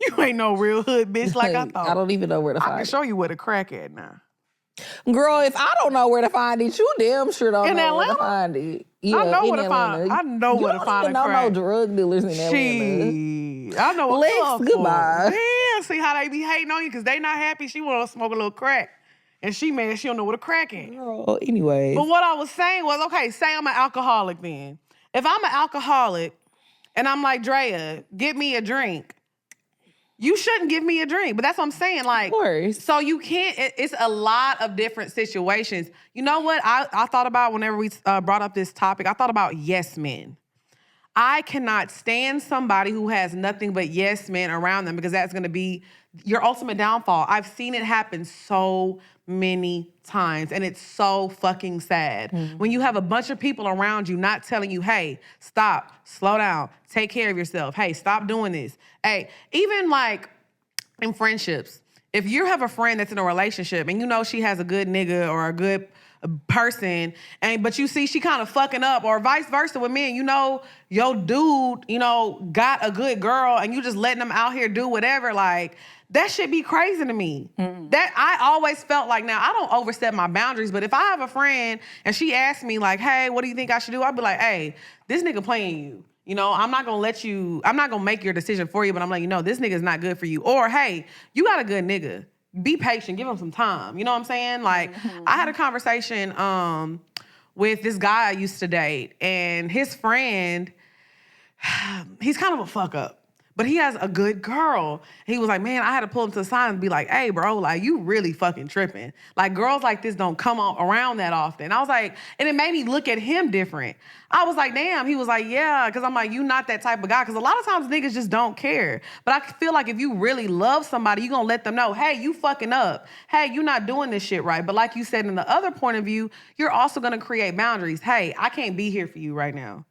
You ain't no real hood bitch like I thought. I don't even know where to I find can it. show you where the crack at now. Girl, if I don't know where to find it, you damn sure don't In know where to Atlanta? find it. Yeah, I know in where to find. Atlanta. I know where to find You a don't even know crack. no drug dealers in Atlanta. Shit, I know what Lex, club for. goodbye. Yeah, see how they be hating on you because they not happy. She want to smoke a little crack, and she mad she don't know what a crack is. Girl, anyways. But what I was saying was, okay, say I'm an alcoholic then. If I'm an alcoholic and I'm like, Drea, get me a drink, you shouldn't give me a drink. But that's what I'm saying. Like, Of course. so you can't, it's a lot of different situations. You know what I thought about whenever we brought up this topic? I thought about yes men. I cannot stand somebody who has nothing but yes men around them because that's going to be your ultimate downfall. I've seen it happen so many times, and it's so fucking sad. When you have a bunch of people around you not telling you, hey, stop, slow down, take care of yourself. Hey, stop doing this. Hey, even like in friendships, if you have a friend that's in a relationship and you know she has a good nigga or a good person, but you see she kind of fucking up, or vice versa with men. You know, your dude, you know, got a good girl, and you just letting them out here do whatever. Like, that shit be crazy to me. That I always felt like, now I don't overstep my boundaries, but if I have a friend and she asks me like, hey, what do you think I should do? I'd be like, hey, this nigga playing you. You know, I'm not gonna make your decision for you, but I'm like, you know, this nigga's not good for you. Or, hey, you got a good nigga. Be patient, give him some time. You know what I'm saying? Like, I had a conversation with this guy I used to date, and his friend, he's kind of a fuck up. But he has a good girl. He was like, man, I had to pull him to the side and be like, hey, bro, like, you really fucking tripping. Like, girls like this don't come around that often. I was like, and it made me look at him different. I was like, damn. He was like, yeah, because I'm like, you not that type of guy. Because a lot of times niggas just don't care. But I feel like if you really love somebody, you gonna let them know, hey, you fucking up. Hey, you not doing this shit right. But like you said, in the other point of view, you're also gonna create boundaries. Hey, I can't be here for you right now.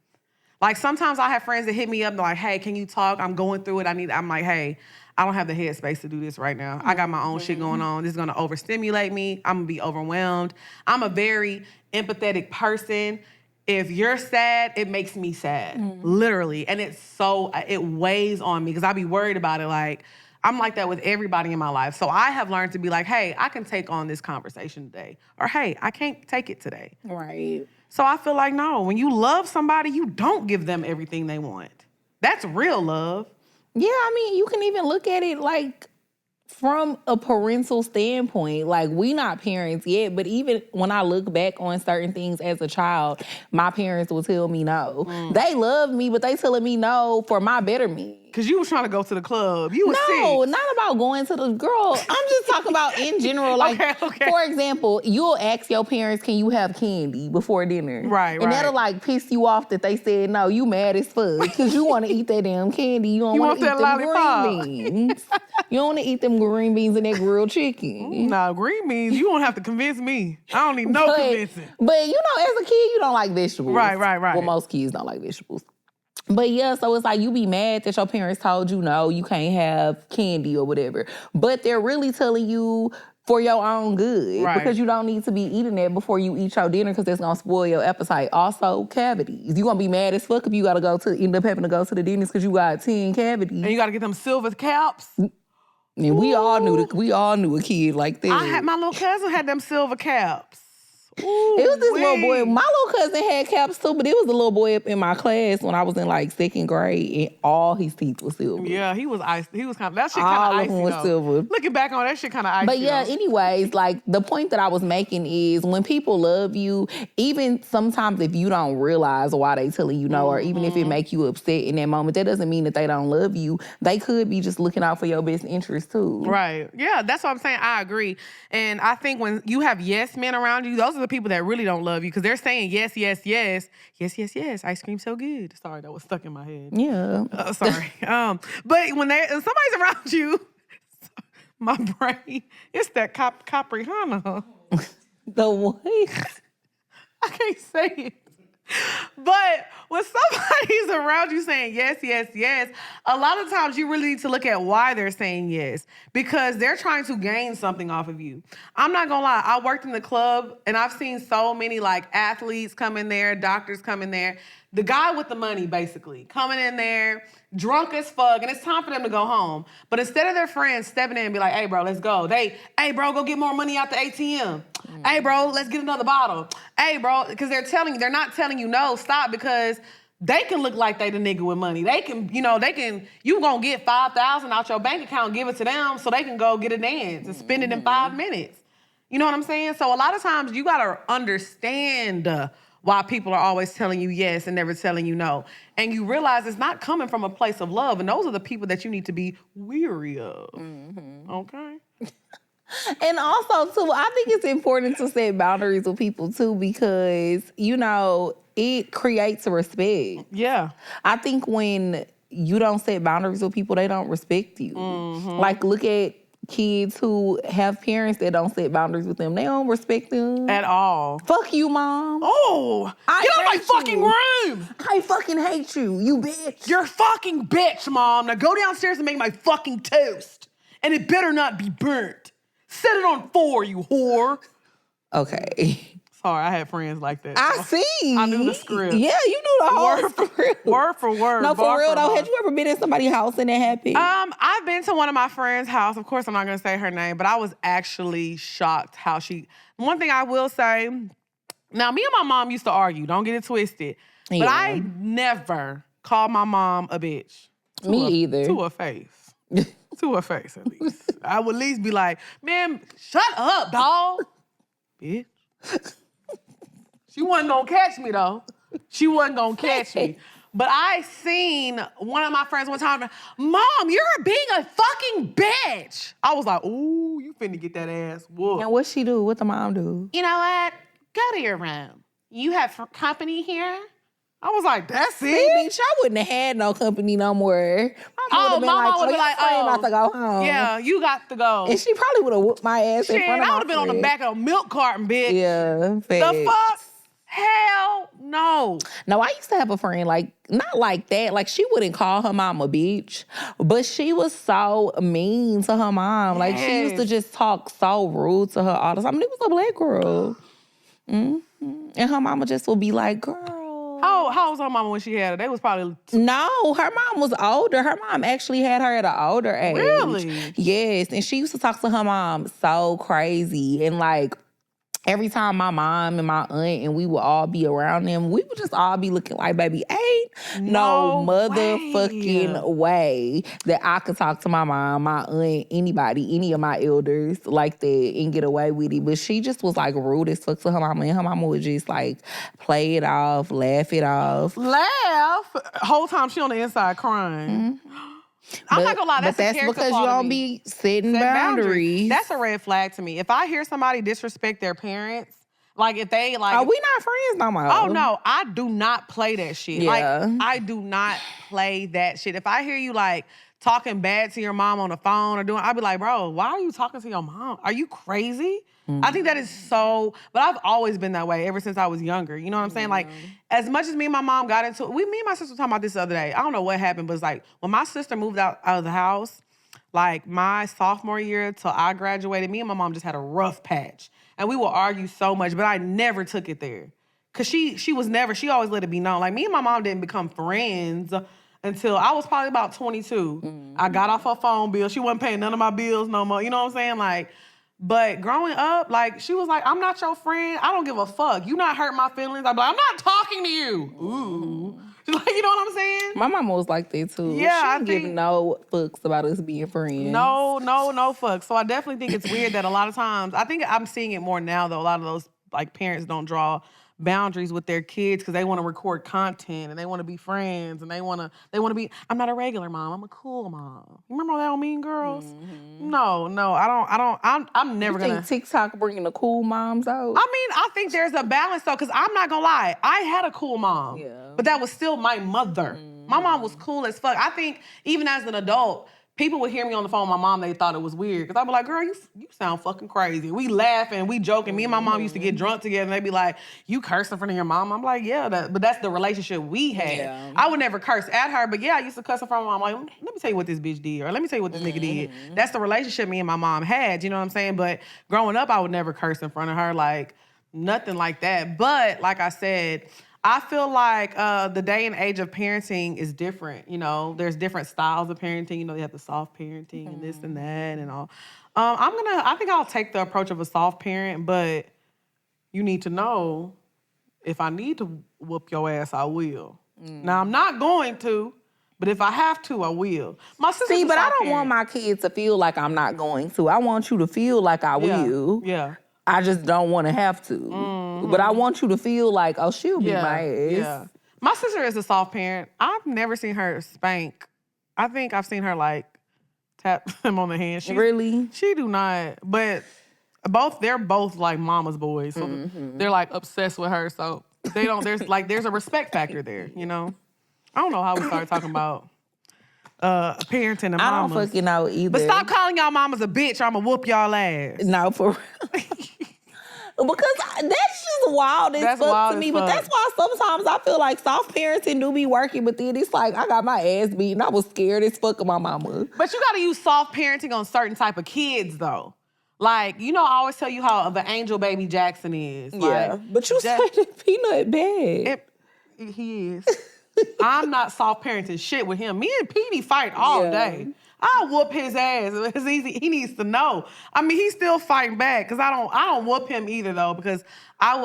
Like, sometimes I have friends that hit me up and they're like, hey, can you talk? I'm going through it. I'm like, hey, I don't have the headspace to do this right now. I got my own shit going on. This is gonna overstimulate me. I'm gonna be overwhelmed. I'm a very empathetic person. If you're sad, it makes me sad, literally. And it weighs on me because I be worried about it. Like, I'm like that with everybody in my life. So I have learned to be like, hey, I can take on this conversation today. Or, hey, I can't take it today. Right. So I feel like, no, when you love somebody, you don't give them everything they want. That's real love. Yeah, I mean, you can even look at it like from a parental standpoint. Like, we not parents yet, but even when I look back on certain things as a child, my parents will tell me no. They love me, but they telling me no for my betterment. Because you was trying to go to the club. You was No, sick. not about going to the girl. I'm just talking about in general. Like, Okay. for example, you'll ask your parents, can you have candy before dinner? Right. And that'll like piss you off that they said no. You mad as fuck because you want to eat that damn candy. You don't want to eat that them lollipop. green beans. You don't want to eat them green beans and that grilled chicken. Nah, green beans, you won't have to convince me. I don't need no convincing. But you know, as a kid, you don't like vegetables. Right. Well, most kids don't like vegetables. But yeah, so it's like you be mad that your parents told you no, you can't have candy or whatever. But they're really telling you for your own good. Right. Because you don't need to be eating that before you eat your dinner because that's going to spoil your appetite. Also, cavities. You're going to be mad as fuck if you got to end up having to go to the dentist because you got 10 cavities. And you got to get them silver caps. And we all knew a kid like that. My little cousin had them silver caps. It was this little boy. My little cousin had caps too, but it was a little boy up in my class when I was in like second grade, and all his teeth were silver. Yeah, he was ice. He was kind of, that shit All kind of of icy them was though. silver. Looking back on that shit kind of icy. But yeah, though. anyways, like the point that I was making is when people love you, even sometimes if you don't realize why they telling you no, or even if it make you upset in that moment, that doesn't mean that they don't love you. They could be just looking out for your best interest too. Right. Yeah, that's what I'm saying. I agree. And I think when you have yes men around you, those are the people that really don't love you because they're saying yes, yes, yes. Yes, yes, yes. Ice cream so good. Sorry, that was stuck in my head. Yeah. Sorry. But when somebody's around you, my brain, it's that Capricorn. The what? I can't say it. But when somebody's around you saying yes, yes, yes, a lot of times you really need to look at why they're saying yes because they're trying to gain something off of you. I'm not gonna lie, I worked in the club and I've seen so many like athletes come in there, doctors come in there, the guy with the money basically coming in there, drunk as fuck, and it's time for them to go home. But instead of their friends stepping in and be like, hey bro, let's go. Hey bro, go get more money out the ATM. Hey bro, let's get another bottle. Hey bro, because they're not telling you no, stop, because they can look like they the nigga with money. You gonna get $5,000 out your bank account, give it to them so they can go get a dance and spend it in 5 minutes. You know what I'm saying? So a lot of times you gotta understand why people are always telling you yes and never telling you no. And you realize it's not coming from a place of love. And those are the people that you need to be weary of. Okay? And also, too, I think it's important to set boundaries with people, too, because, you know, it creates respect. Yeah. I think when you don't set boundaries with people, they don't respect you. Like, look at kids who have parents that don't set boundaries with them. They don't respect them. At all. Fuck you, Mom. Oh, get out of my fucking room. I fucking hate you, you bitch. You're a fucking bitch, Mom. Now go downstairs and make my fucking toast. And it better not be burnt. Set it on 4, you whore. Okay. Sorry, I had friends like that. I so see. I knew the script. Yeah, you knew the whole Word for script. word for word. No, bar for real though. bar. Had you ever been in somebody's house and it happened? I've been to one of my friends' house. Of course, I'm not gonna say her name, but I was actually shocked how she. One thing I will say. Now, me and my mom used to argue. Don't get it twisted. But Yeah. I never called my mom a bitch. Me either. To her face. To her face, at least. I would at least be like, man, shut up, dog. Bitch. She wasn't gonna catch me, though. She wasn't gonna catch me. But I seen one of my friends one time, Mom, you're being a fucking bitch. I was like, ooh, you finna get that ass whooped. And what she do? What the mom do? You know what? Go to your room. You have company here? I was like, that's See, it? bitch, I wouldn't have had no company no more. Oh, my mom would be your like, friend oh, about to go home. yeah, you got to go. And she probably would have whooped my ass Shit, in front of I my would have been on the friend. back of a milk carton, bitch. Yeah, The facts. fuck? Hell no. No, I used to have a friend, like, not like that. Like, she wouldn't call her mom a bitch, but she was so mean to her mom. Like, she used to Yes. just talk so rude to her all the time. And it was a black girl. And her mama just would be like, girl. How was her mama when she had her? They was probably... No, her mom was older. Her mom actually had her at an older age. Really? Yes. And she used to talk to her mom so crazy. And like, every time my mom and my aunt and we would all be around them, we would just all be looking like, baby, ain't no No motherfucking way that I could talk to my mom, my aunt, anybody, any of my elders like that and get away with it. But she just was like rude as fuck to her mama, and her mama would just like play it off, laugh it off. Laugh. Whole time she on the inside crying. I'm not gonna lie, that's But that's a character because you flaw to don't me. be setting Set boundaries. That's a red flag to me. If I hear somebody disrespect their parents, like if they like... Oh, we not friends no more. Oh no, I do not play that shit. Yeah. Like I do not play that shit. If I hear you like talking bad to your mom on the phone or doing, I'll be like, bro, why are you talking to your mom? Are you crazy? I think that is so, but I've always been that way ever since I was younger. You know what I'm saying? Like, as much as me and my mom got into it, me and my sister were talking about this the other day. I don't know what happened, but it's like, when my sister moved out of the house, like my sophomore year till I graduated, me and my mom just had a rough patch. And we would argue so much, but I never took it there. Cause she always let it be known. Like me and my mom didn't become friends until I was probably about 22. I got off her phone bill. She wasn't paying none of my bills no more. You know what I'm saying? Like, but growing up, like she was like, I'm not your friend. I don't give a fuck. You not hurt my feelings. I'd be like, I'm not talking to you. Ooh. Like, you know what I'm saying? My mama was like that too. Yeah, she I didn't give think- no fucks about us being friends. No fuck. So I definitely think it's weird that a lot of times, I think I'm seeing it more now though, a lot of those like parents don't draw boundaries with their kids because they want to record content and they want to be friends and they want to be, I'm not a regular mom, I'm a cool mom. You remember that on Mean Girls? No, I'm never You gonna. think TikTok bringing the cool moms out? I mean, I think there's a balance though, because I'm not gonna lie, I had a cool mom, but that was still my mother. My mom was cool as fuck. I think even as an adult, people would hear me on the phone with my mom, they thought it was weird. Because I'd be like, girl, you sound fucking crazy. We laughing, we joking. Me and my mom used to get drunk together and they'd be like, you curse in front of your mom? I'm like, yeah, but that's the relationship we had. Yeah. I would never curse at her, but yeah, I used to cuss in front of my mom. Like, let me tell you what this bitch did, or let me tell you what this nigga did. That's the relationship me and my mom had, you know what I'm saying? But growing up, I would never curse in front of her, like nothing like that. But like I said, I feel like the day and age of parenting is different. You know, there's different styles of parenting. You know, they have the soft parenting and this and that and all. I think I'll take the approach of a soft parent, but you need to know if I need to whoop your ass, I will. Now, I'm not going to, but if I have to, I will. My sister's See, a but I soft don't want parent. my kids to feel like I'm not going to. I want you to feel like I will. Yeah. I just don't want to have to. But I want you to feel like, oh, she'll be my ass. Yeah. My sister is a soft parent. I've never seen her spank. I think I've seen her like tap him on the hand. Really? She do not. But they're both like mama's boys. So they're like obsessed with her. So they don't, there's a respect factor there, you know? I don't know how we started talking about parenting and I don't mamas. fucking know either. But stop calling y'all mamas a bitch or I'm gonna whoop y'all ass. No, for real. Because that's just wild as That's fuck wild to as me. fuck. But that's why sometimes I feel like soft parenting do be working, but then it's like I got my ass beat and I was scared as fuck of my mama. But you gotta use soft parenting on certain type of kids though. Like, you know, I always tell you how the angel baby Jackson is. Yeah, Like, but you said that Peanut bad. he is. I'm not soft parenting shit with him. Me and Petey fight all day. I'll whoop his ass. It's easy. He needs to know. I mean, he's still fighting back because I don't whoop him either though, because I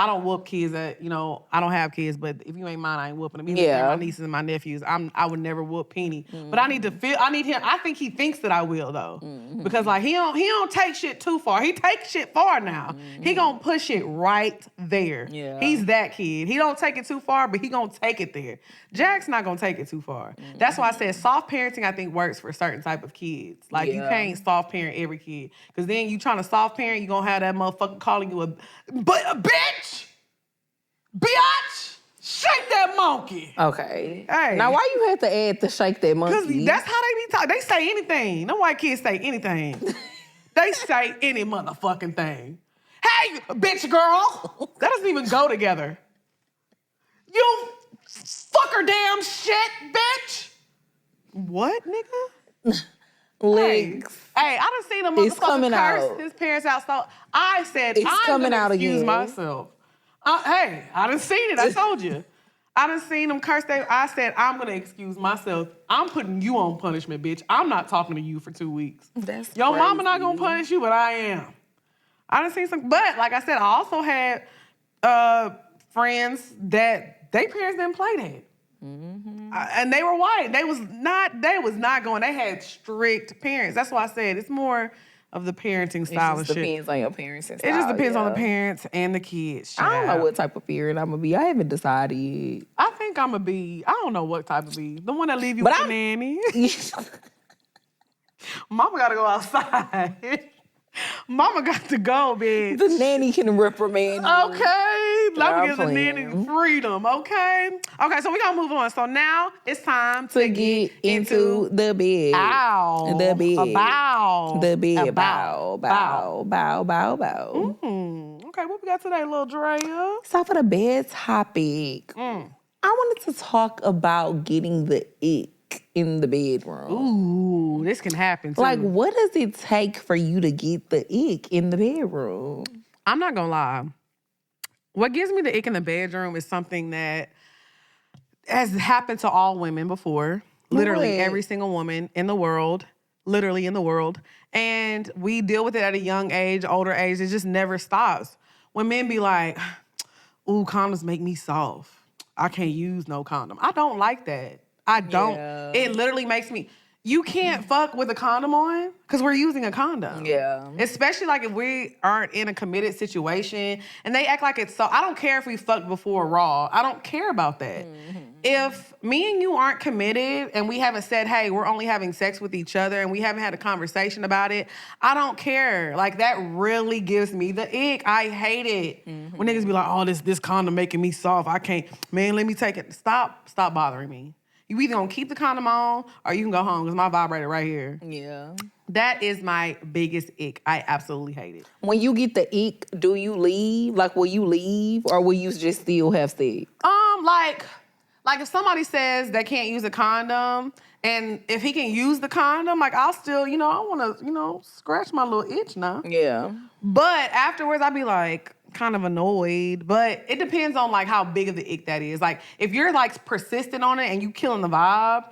don't whoop kids that, you know, I don't have kids, but if you ain't mine, I ain't whooping them. Even if they're my nieces and my nephews, I would never whoop Penny. But I need him. I think he thinks that I will though, because like he don't take shit too far. He takes shit far now. He gonna push it right there. Yeah. He's that kid. He don't take it too far, but he gonna take it there. Jack's not gonna take it too far. That's why I said soft parenting, I think, works for certain type of kids. Like you can't soft parent every kid, because then you trying to soft parent, you gonna have that motherfucker calling you a bitch, shake that monkey. Okay. Hey. Now, why you had to add the shake that monkey? Because that's how they be talking. They say anything. No white kids say anything. They say any motherfucking thing. Hey, bitch girl. That doesn't even go together. You fucker damn shit, bitch. What, nigga? Legs. Hey, I done seen a It's coming motherfucker curse out. his parents out. So I said, It's I'm coming gonna out excuse again. myself. Hey, I done seen it. I told you. I done seen them curse. I said, I'm gonna excuse myself. I'm putting you on punishment, bitch. I'm not talking to you for 2 weeks. That's Your mama not crazy. gonna punish you, but I am. I done seen some. But like I said, I also had friends that their parents didn't play that. And they were white. They was not going. They had strict parents. That's why I said it's more of the parenting style It and just shit. depends on your parents and It just style, depends on the yeah. parents and the kids. I don't know child. what type of parent I'm gonna be. I haven't decided. I think I'm gonna be. I don't know what type of be. The one that leave you But with the I'm- nanny. Mama gotta go outside. Mama got to go, bitch. The nanny can reprimand you. Okay, let me I'm give the nanny playing. freedom, okay? Okay, so we gonna move on. So now it's time To get into the bed. Ow. The bed. A bow. The bed. A Bow. Bow. Bow. Bow. Bow. Okay, what we got today, little Drea? So for the bed topic, I wanted to talk about getting the ick in the bedroom. Ooh, this can happen too. Like, what does it take for you to get the ick in the bedroom? I'm not gonna lie. What gives me the ick in the bedroom is something that has happened to all women before. Literally What? every single woman in the world. Literally in the world. And we deal with it at a young age, older age. It just never stops. When men be like, ooh, condoms make me soft. I can't use no condom. I don't like that. I don't. Yeah. It literally makes me. You can't fuck with a condom on because we're using a condom. Yeah. Especially like if we aren't in a committed situation and they act like it's so. I don't care if we fucked before raw. I don't care about that. If me and you aren't committed and we haven't said, hey, we're only having sex with each other and we haven't had a conversation about it, I don't care. Like that really gives me the ick. I hate it. When niggas be like, oh, this condom making me soft. I can't. Man, let me take it. Stop bothering me. You either gonna keep the condom on or you can go home because my vibrator right here. Yeah. That is my biggest ick. I absolutely hate it. When you get the ick, do you leave? Like, will you leave or will you just still have sex? Like if somebody says they can't use a condom and if he can use the condom, like I'll still, I want to, scratch my little itch now. Yeah. But afterwards, I'd be like kind of annoyed. But it depends on like how big of the ick that is. Like if you're like persistent on it and you killing the vibe,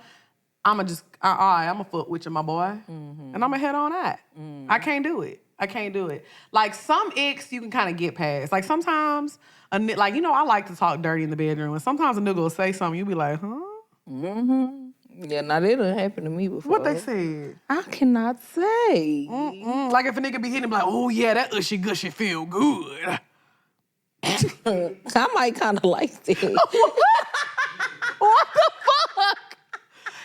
I'ma just, all right, I'm a foot with you, my boy. And I'ma head on that. I can't do it. Like some icks you can kind of get past. Like sometimes, I like to talk dirty in the bedroom. And sometimes a nigga will say something, you be like, huh? Yeah, now that done happened to me before. What they said? I cannot say. Like if a nigga be hitting, be like, oh yeah, that Ushy Gushy feel good. I might kind of like that. What the fuck?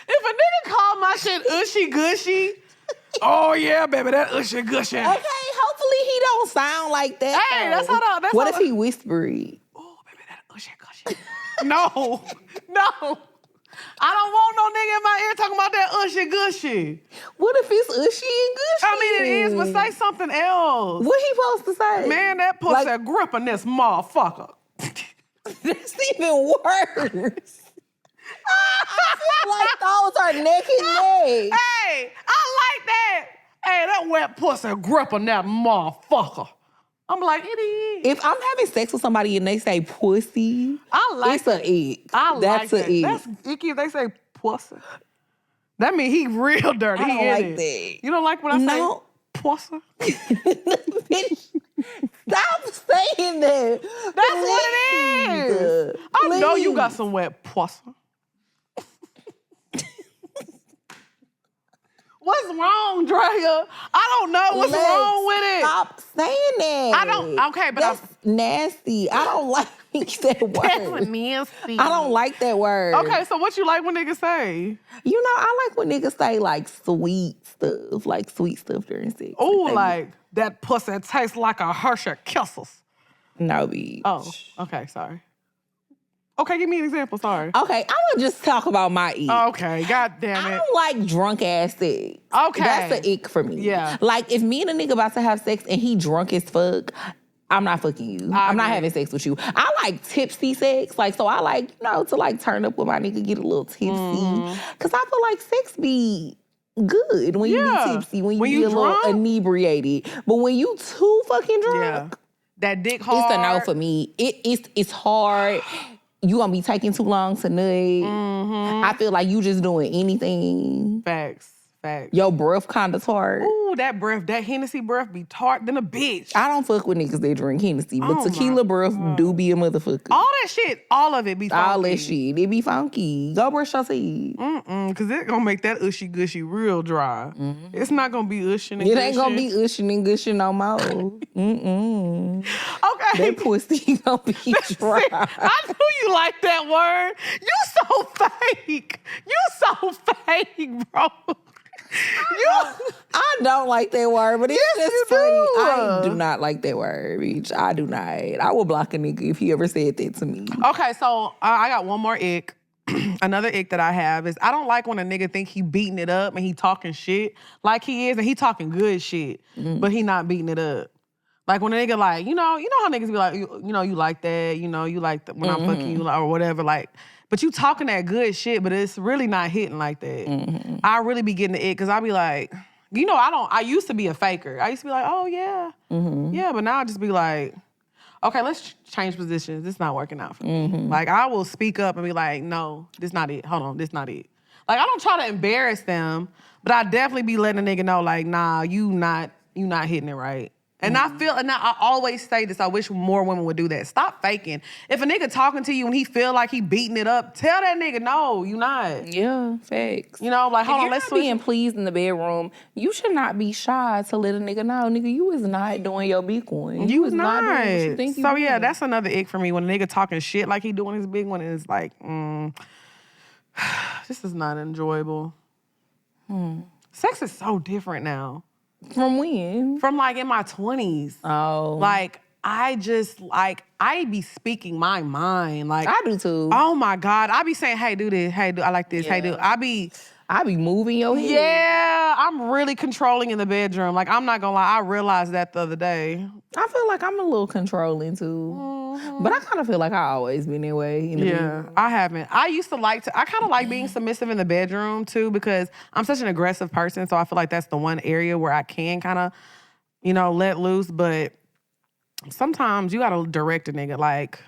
If a nigga call my shit Ushy Gushy, oh yeah, baby, that Ushy Gushy. Okay, hopefully he don't sound like that. Hey, though. that's how the- What if he whispered? Oh, baby, that Ushy Gushy. No. I don't want no nigga in my ear talking about that Ushy Gushy. What if it's Ushy and Gushy? I mean, it is, but say something else. What he supposed to say? Man, that pussy Like- gripping this motherfucker. That's even worse. I feel like those are neck and neck. Hey, I like that. Hey, that wet pussy gripping that motherfucker. I'm like, it is. If I'm having sex with somebody and they say pussy, I like it's an ick. That's an ick. That's icky if they say pussy. That mean he real dirty. I don't He like in it. that. You don't like when I No. say pussy? Bitch, stop saying that. That's what it is. I know you got some wet pussy. What's wrong, Drea? I don't know what's wrong with it. Stop saying that. I don't. Okay, but that's nasty. I don't like that word. That's nasty. I don't like that word. Okay, so what you like when niggas say? You know, I like when niggas say like sweet stuff during sex. Oh, like that pussy tastes like a Hershey Kisses. No, bitch. Oh, okay, sorry. Okay, give me an example, sorry. Okay, I'm gonna just talk about my ick. Okay, god damn I it. don't like drunk ass sex. Okay. That's an ick for me. Yeah. Like if me and a nigga about to have sex and he drunk as fuck, I'm not fucking you. I'm not having sex with you. I like tipsy sex. Like, so I like, you know, to like turn up with my nigga, get a little tipsy. Cause I feel like sex be good when you be tipsy, when you be a little inebriated. But when you too fucking drunk, that dick hard. it's a no for me. It's hard. You gonna be taking too long to nut. I feel like you just doing anything. Facts. Your breath kind of tart. Ooh, that breath, that Hennessy breath be tart than a bitch. I don't fuck with niggas that drink Hennessy, but tequila breath do be a motherfucker. All that shit, all of it be funky. All that shit, it be funky. Go brush your teeth. Cause it gonna make that Ushy Gushy real dry. It's not gonna be ushing and It ain't gonna be ushing and gushing no more. Okay. That pussy gonna be dry. I knew you like that word. You so fake. You so fake, bro. I don't like that word, but it's Yes, just you funny. do. I do not like that word, bitch. I do not. I will block a nigga if he ever said that to me. Okay, so I got one more ick. Another ick that I have is I don't like when a nigga think he beating it up and he talking shit like he is, and he talking good shit, but he not beating it up. Like when a nigga like, you know how niggas be like, you know, you like that, you know, you like when I'm fucking you or whatever, like, but you talking that good shit, but it's really not hitting like that. I really be getting the ick because I be like, you know, I used to be a faker. I used to be like, oh yeah, yeah, but now I just be like, okay, let's change positions. This not working out for me. Like I will speak up and be like, no, this not it. Hold on, this not it. Like I don't try to embarrass them, but I definitely be letting a nigga know, like, nah, you not hitting it right. And I always say this, I wish more women would do that. Stop faking. If a nigga talking to you and he feel like he beating it up, tell that nigga, no, you not. Yeah, facts. You know, like, hold on, let's If switch. you're not being pleased in the bedroom, you should not be shy to let a nigga know, nigga, you is not doing your big one. You is not. doing what you think you So yeah, doing. that's another ick for me. When a nigga talking shit like he doing his big one, and it's like, this is not enjoyable. Sex is so different now. From when? From like in my 20s. Oh. Like, I be speaking my mind. Like I do too. Oh my God. I be saying, hey, do this. Hey, I like this. Hey, do. I be moving your head. Yeah, I'm really controlling in the bedroom. Like, I'm not gonna lie, I realized that the other day. I feel like I'm a little controlling too. But I kind of feel like I always been that way. In the bedroom. I haven't. I kind of like being submissive in the bedroom too because I'm such an aggressive person. So I feel like that's the one area where I can kind of, you know, let loose. But sometimes you gotta direct a nigga. Like,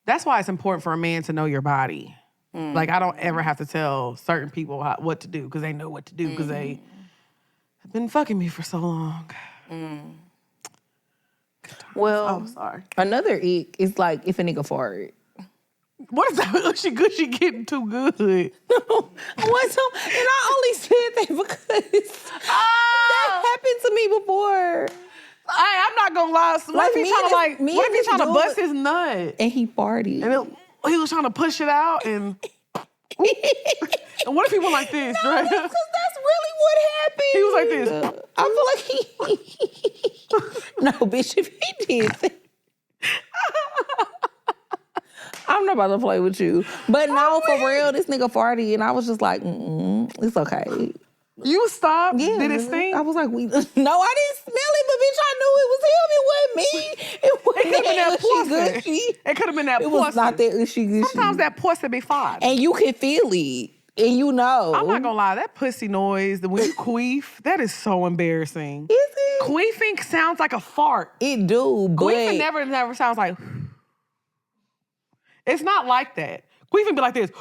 that's why it's important for a man to know your body. Like, I don't ever have to tell certain people what to do because they know what to do because they have been fucking me for so long. Well, Oh, sorry. another ick is like if a nigga fart. What is that Ushy Gushy getting too good? And I only said that because that happened to me before. I'm not gonna lie. What if he trying to bust his nut? And he farted. And he was trying to push it out and... And what if he went like this, No, right? because that's really what happened. He was like this. I feel like he... No, bitch, if he did that... I'm not about to play with you. But no, for real, this nigga farted, and I was just like, it's okay. You stopped? Yeah. Did it stink? I was like, no, I didn't smell it, but bitch, I knew it was him. It wasn't me. It It could have been that Ushy pussy. Gushy. It could have been that It pussy. was not that Ushy Gushy. Sometimes that pussy be fine. And you can feel it. And you know. I'm not gonna lie, that pussy noise, the when you queef, that is so embarrassing. Is it? Queefing sounds like a fart. It do, but... Queefing never sounds like... It's not like that. Queefing be like this.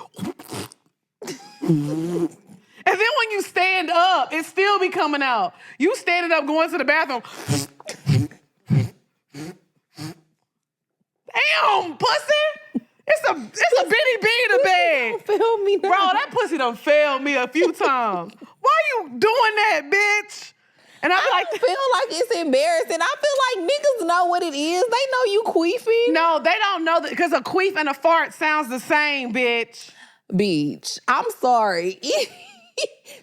And then when you stand up, it still be coming out. You standing up going to the bathroom. Damn, pussy. It's a bitty bee in the bed. Don't feel me now. Bro, that pussy done failed me a few times. Why you doing that, bitch? And I I feel like it's embarrassing. I feel like niggas know what it is. They know you queefing. no, they don't know that because a queef and a fart sounds the same, bitch. Bitch, I'm sorry.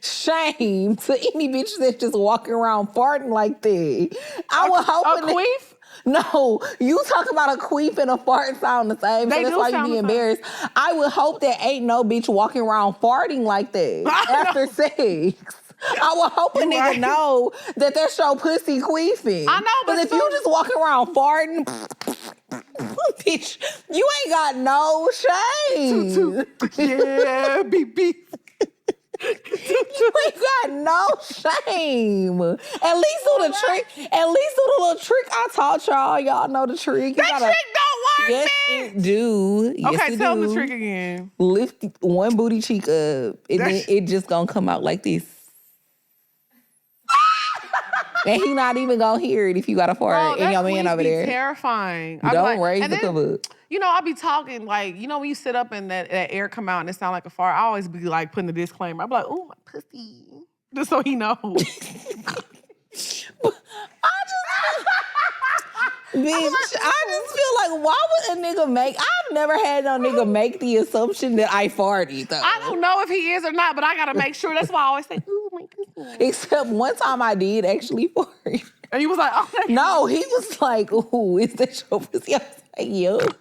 Shame to any bitch that's just walking around farting like that. I would hope A queef? No, you talk about a queef and a fart sound the same, They so that's do why you sound be the same. embarrassed. I would hope that ain't no bitch walking around farting like that after sex. I would hope a nigga right. know that that's your pussy queefing. I know, but if you just walking around farting, bitch, you ain't got no shame. Yeah, beep, beep. You ain't got no shame. At least do the trick. At least do the little trick I taught y'all. Y'all know the trick. You That gotta, trick don't work, yes, man. it do. Yes, Okay, it tell do. them the trick again. Lift one booty cheek up, and then it just gonna come out like this. And he not even gonna hear it if you got a fart and your man over there. Terrifying. I be Don't like, raise and the then, cover. You know, I be talking like, you know, when you sit up and that air come out and it sound like a fart, I always be like putting the disclaimer. I be like, oh, my pussy. Just so he knows. Bitch, I just feel like, why would a nigga make... I've never had no nigga make the assumption that I farted, though. I don't know if he is or not, but I got to make sure. That's why I always say, ooh, my pussy. Except one time I did actually fart. And he was like, oh, No, he was like, ooh, is that your pussy? I was like, yup.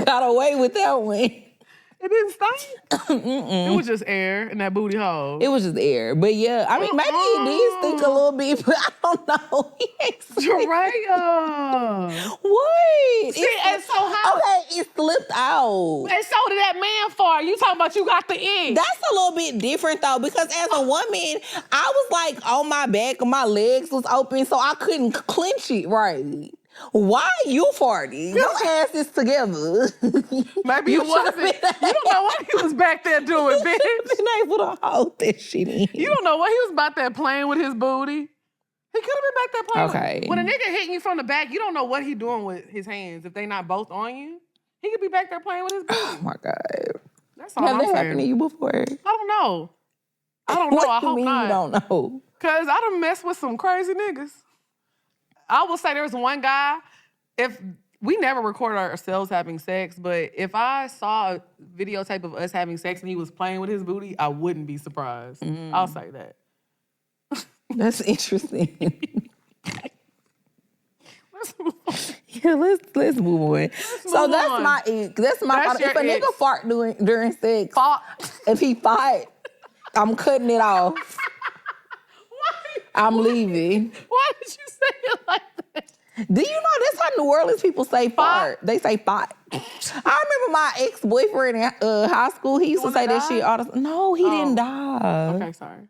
Got away with that one. it didn't stink. It was just air in that booty hole. It was just air. But yeah, I mean, maybe he did stink a little bit, but I don't know. He ain't stink. Drea. What? See, and so how? Okay, it slipped out. And so did that man fart. You talking about you got the egg. That's a little bit different though, because as a woman, I was like on my back and my legs was open, so I couldn't clench it right. Why you farting? Your ass is together. Maybe You it wasn't. should've been- You don't know what he was back there doing, bitch. Been able to hold that shit in. You don't know what he was back there playing with his booty. He could have been back there playing. Okay. When a nigga hitting you from the back, you don't know what he doing with his hands if they not both on you. He could be back there playing with his booty. Oh my God. That's all Have I'm that saying. happened to you before? I don't know. I don't know. What I you hope mean not. you don't know? Cause I done messed with some crazy niggas. I will say there was one guy, if we never recorded ourselves having sex, but if I saw a videotape of us having sex and he was playing with his booty, I wouldn't be surprised. I'll say that. That's interesting. Let's move on. Yeah, let's move on. So move that's on. my ick. That's my That's thought. If a your nigga ick. fart during sex, Fuck. if he fart, I'm cutting it off. I'm leaving. Why did you say it like that? Do you know that's how New Orleans people say fart? They say fart. I remember my ex-boyfriend in high school. He used to one say that that shit all the time. No, he didn't die. Okay, sorry.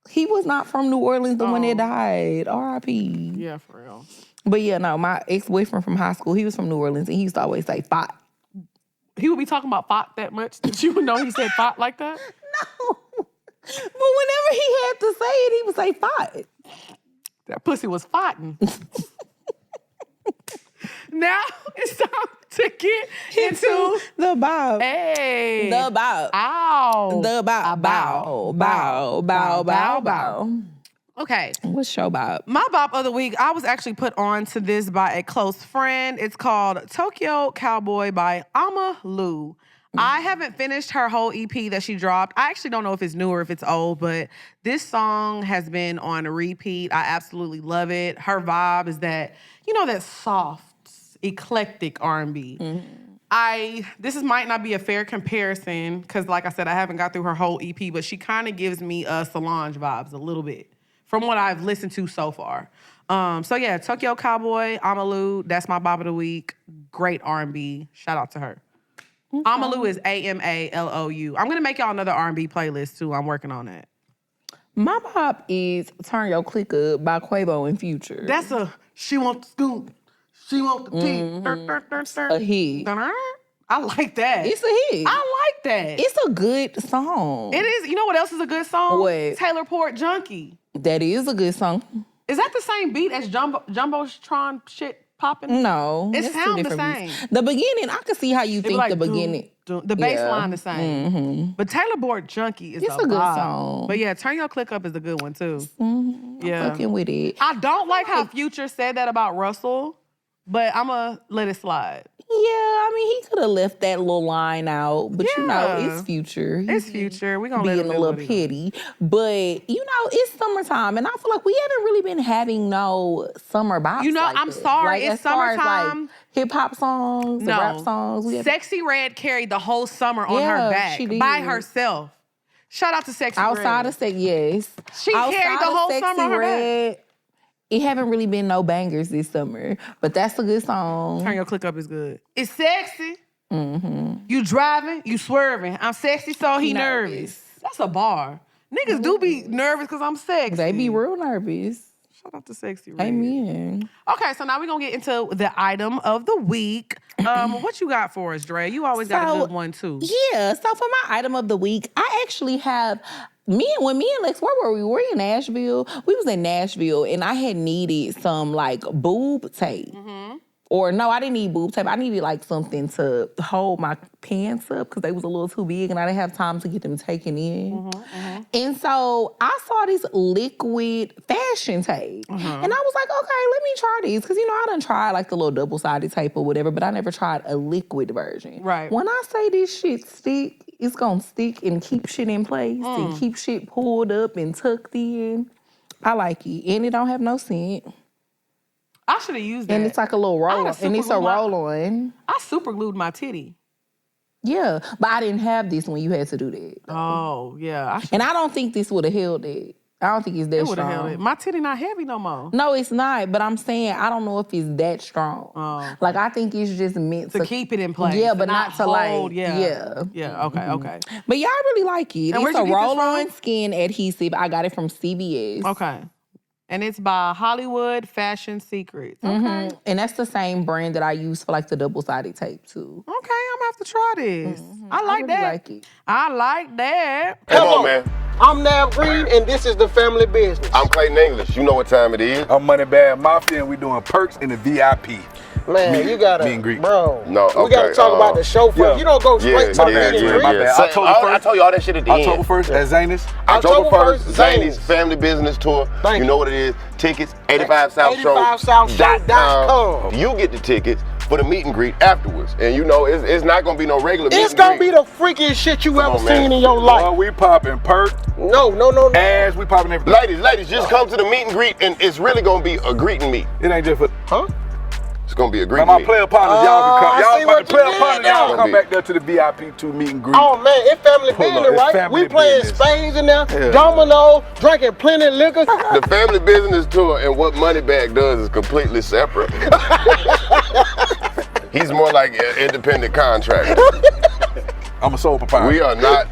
He was not from New Orleans, the one Oh. that died. R.I.P. Yeah, for real. But yeah, no, my ex-boyfriend from high school, he was from New Orleans, and he used to always say fart. He would be talking about fought that much that you would know he said fought like that? No. But whenever he had to say it, he would say fart. That pussy was fighting. Now it's time to get into the bow. hey. The bow. Ow. The bow. Bow. Bow. Bow. Bow. Bow. Okay. What's your bow? My bop of the week, I was actually put on to this by a close friend. It's called Tokyo Cowboy by Ama Lou. I haven't finished her whole EP that she dropped. I actually don't know if it's new or if it's old, but this song has been on a repeat. I absolutely love it. Her vibe is that, you know, that soft, eclectic R&B. This might not be a fair comparison because, like I said, I haven't got through her whole EP, but she kind of gives me Solange vibes a little bit from what I've listened to so far. So yeah, Tokyo Cowboy, Amalu, that's my bop of the week. Great R&B. Shout out to her. Okay. Amalu is Amalou. I'm gonna make y'all another R&B playlist too. I'm working on that. My bop is Turn Your Click Up by Quavo and Future. That's she want the scoop. She want the tea. A hit. I like that. It's a hit. I like that. It's a good song. It is. You know what else is a good song? What? Taylor Port Junkie. That is a good song. Is that the same beat as Jumbotron shit popping? No. It sounds the same. Beats. The beginning, I can see how you think like, the beginning. The bass line the same. Mm-hmm. But Taylor Port Junkie is a good song. But yeah, Turn Your Click Up is a good one too. Mm-hmm. Yeah. I'm fucking with it. I don't like how Future said that about Russell, but I'm going to let it slide. Yeah, I mean, he could have left that little line out, but you know, it's Future. It's Future. We're going to let him being a little petty. But, you know, it's summertime, and I feel like we haven't really been having no summer bops. You know, like I'm that. sorry. Like, it's summertime. Like, hip-hop songs, no. rap songs. Sexy Red carried the whole summer on her back by herself. Shout out to Sexy Red. Outside of Sexy, yes. She carried the whole summer on her back. It haven't really been no bangers this summer, but that's a good song. Turn Your Click Up is good. It's sexy. Mm-hmm. You driving, you swerving. I'm sexy, so he nervous. That's a bar. Niggas do be nervous because I'm sexy. They be real nervous. Shout out to Sexy Red. Amen. Okay, so now we're going to get into the item of the week. What you got for us, Dre? You always got a good one, too. Yeah, so for my item of the week, I actually have... When me and Lex, where were we? We were in Nashville. We was in Nashville, and I had needed some, like, boob tape. Mm-hmm. Or, no, I didn't need boob tape. I needed, like, something to hold my pants up because they was a little too big, and I didn't have time to get them taken in. Mm-hmm, mm-hmm. And so I saw this liquid fashion tape. Mm-hmm. And I was like, okay, let me try these. Because, you know, I done tried, like, the little double-sided tape or whatever, but I never tried a liquid version. Right. When I say this shit stick, it's gonna stick and keep shit in place and keep shit pulled up and tucked in. I like it. And it don't have no scent. I should have used that. And it's like a little roll on. And it's a roll on. I super glued my titty. Yeah, but I didn't have this when you had to do that. Oh, yeah. And I don't think this would have held it. I don't think it's that strong. Held it. My titty not heavy no more. No, it's not. But I'm saying I don't know if it's that strong. Oh. Like I think it's just meant to keep it in place. Yeah, but not to hold, like. Yeah. Yeah. Okay. Mm-hmm. Okay. But y'all really like it. And it's a roll-on skin adhesive. I got it from CVS. Okay. And it's by Hollywood Fashion Secrets. Okay. Mm-hmm. And that's the same brand that I use for like the double-sided tape too. Okay, I'm gonna have to try this. Mm-hmm. I like that. Like it. I like that. Come on, man. I'm Nav Green, and this is the family business. I'm Clayton English. You know what time it is. I'm Moneybag Mafia, and we doing perks in the VIP. Man, you gotta, meet and greet. Bro. No, we gotta talk about the show first. Yeah. You don't go straight to the meet and greet. My bad. October 1st. I told you all that shit at the end. October 1st at Zanies. October 1st, Zany's Family Business Tour. Thank you know what it is. Tickets, 85southshow.com. 85southshow.com. You get the tickets for the meet and greet afterwards. And you know, it's not gonna be no regular meet and greet. It's gonna be the freakiest shit you ever seen in your life. Well, we popping perk. No. Ass, we popping everything. Ladies, just come to the meet and greet, and it's really gonna be a greet and meet. It ain't just for... Huh? It's gonna be a greet and my meet. player partners, y'all can come. I see Y'all what the player you did partners, now. y'all come back there to the VIP to meet and greet. Oh man, it's family business, It's right? family We playing business. spades in there, Yeah. domino, drinking plenty of liquor. The Family Business Tour and what Moneybag does is completely separate. He's more like an independent contractor. I'm a sole proprietor. We are not.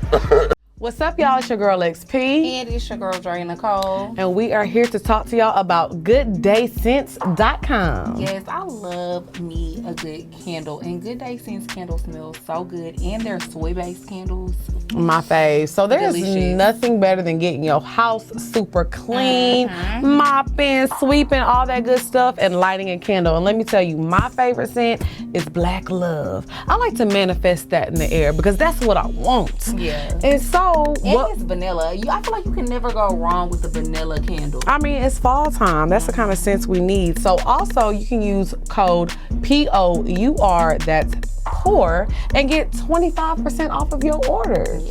What's up, y'all? It's your girl XP. And it's your girl, Dre Nicole. And we are here to talk to y'all about GoodDayScents.com. Yes, I love me a good candle. And Good Day Scents candles smell so good. And they're soy-based candles. My fave. So there's Delicious. nothing better than getting your house super clean, mopping, sweeping, all that good stuff, and lighting a candle. And let me tell you, my favorite scent is Black Love. I like to manifest that in the air because that's what I want. Yeah. And so, It's vanilla. I feel like you can never go wrong with the vanilla candle. I mean, it's fall time. That's the kind of scents we need. So also, you can use code POUR, that's POUR, and get 25% off of your order.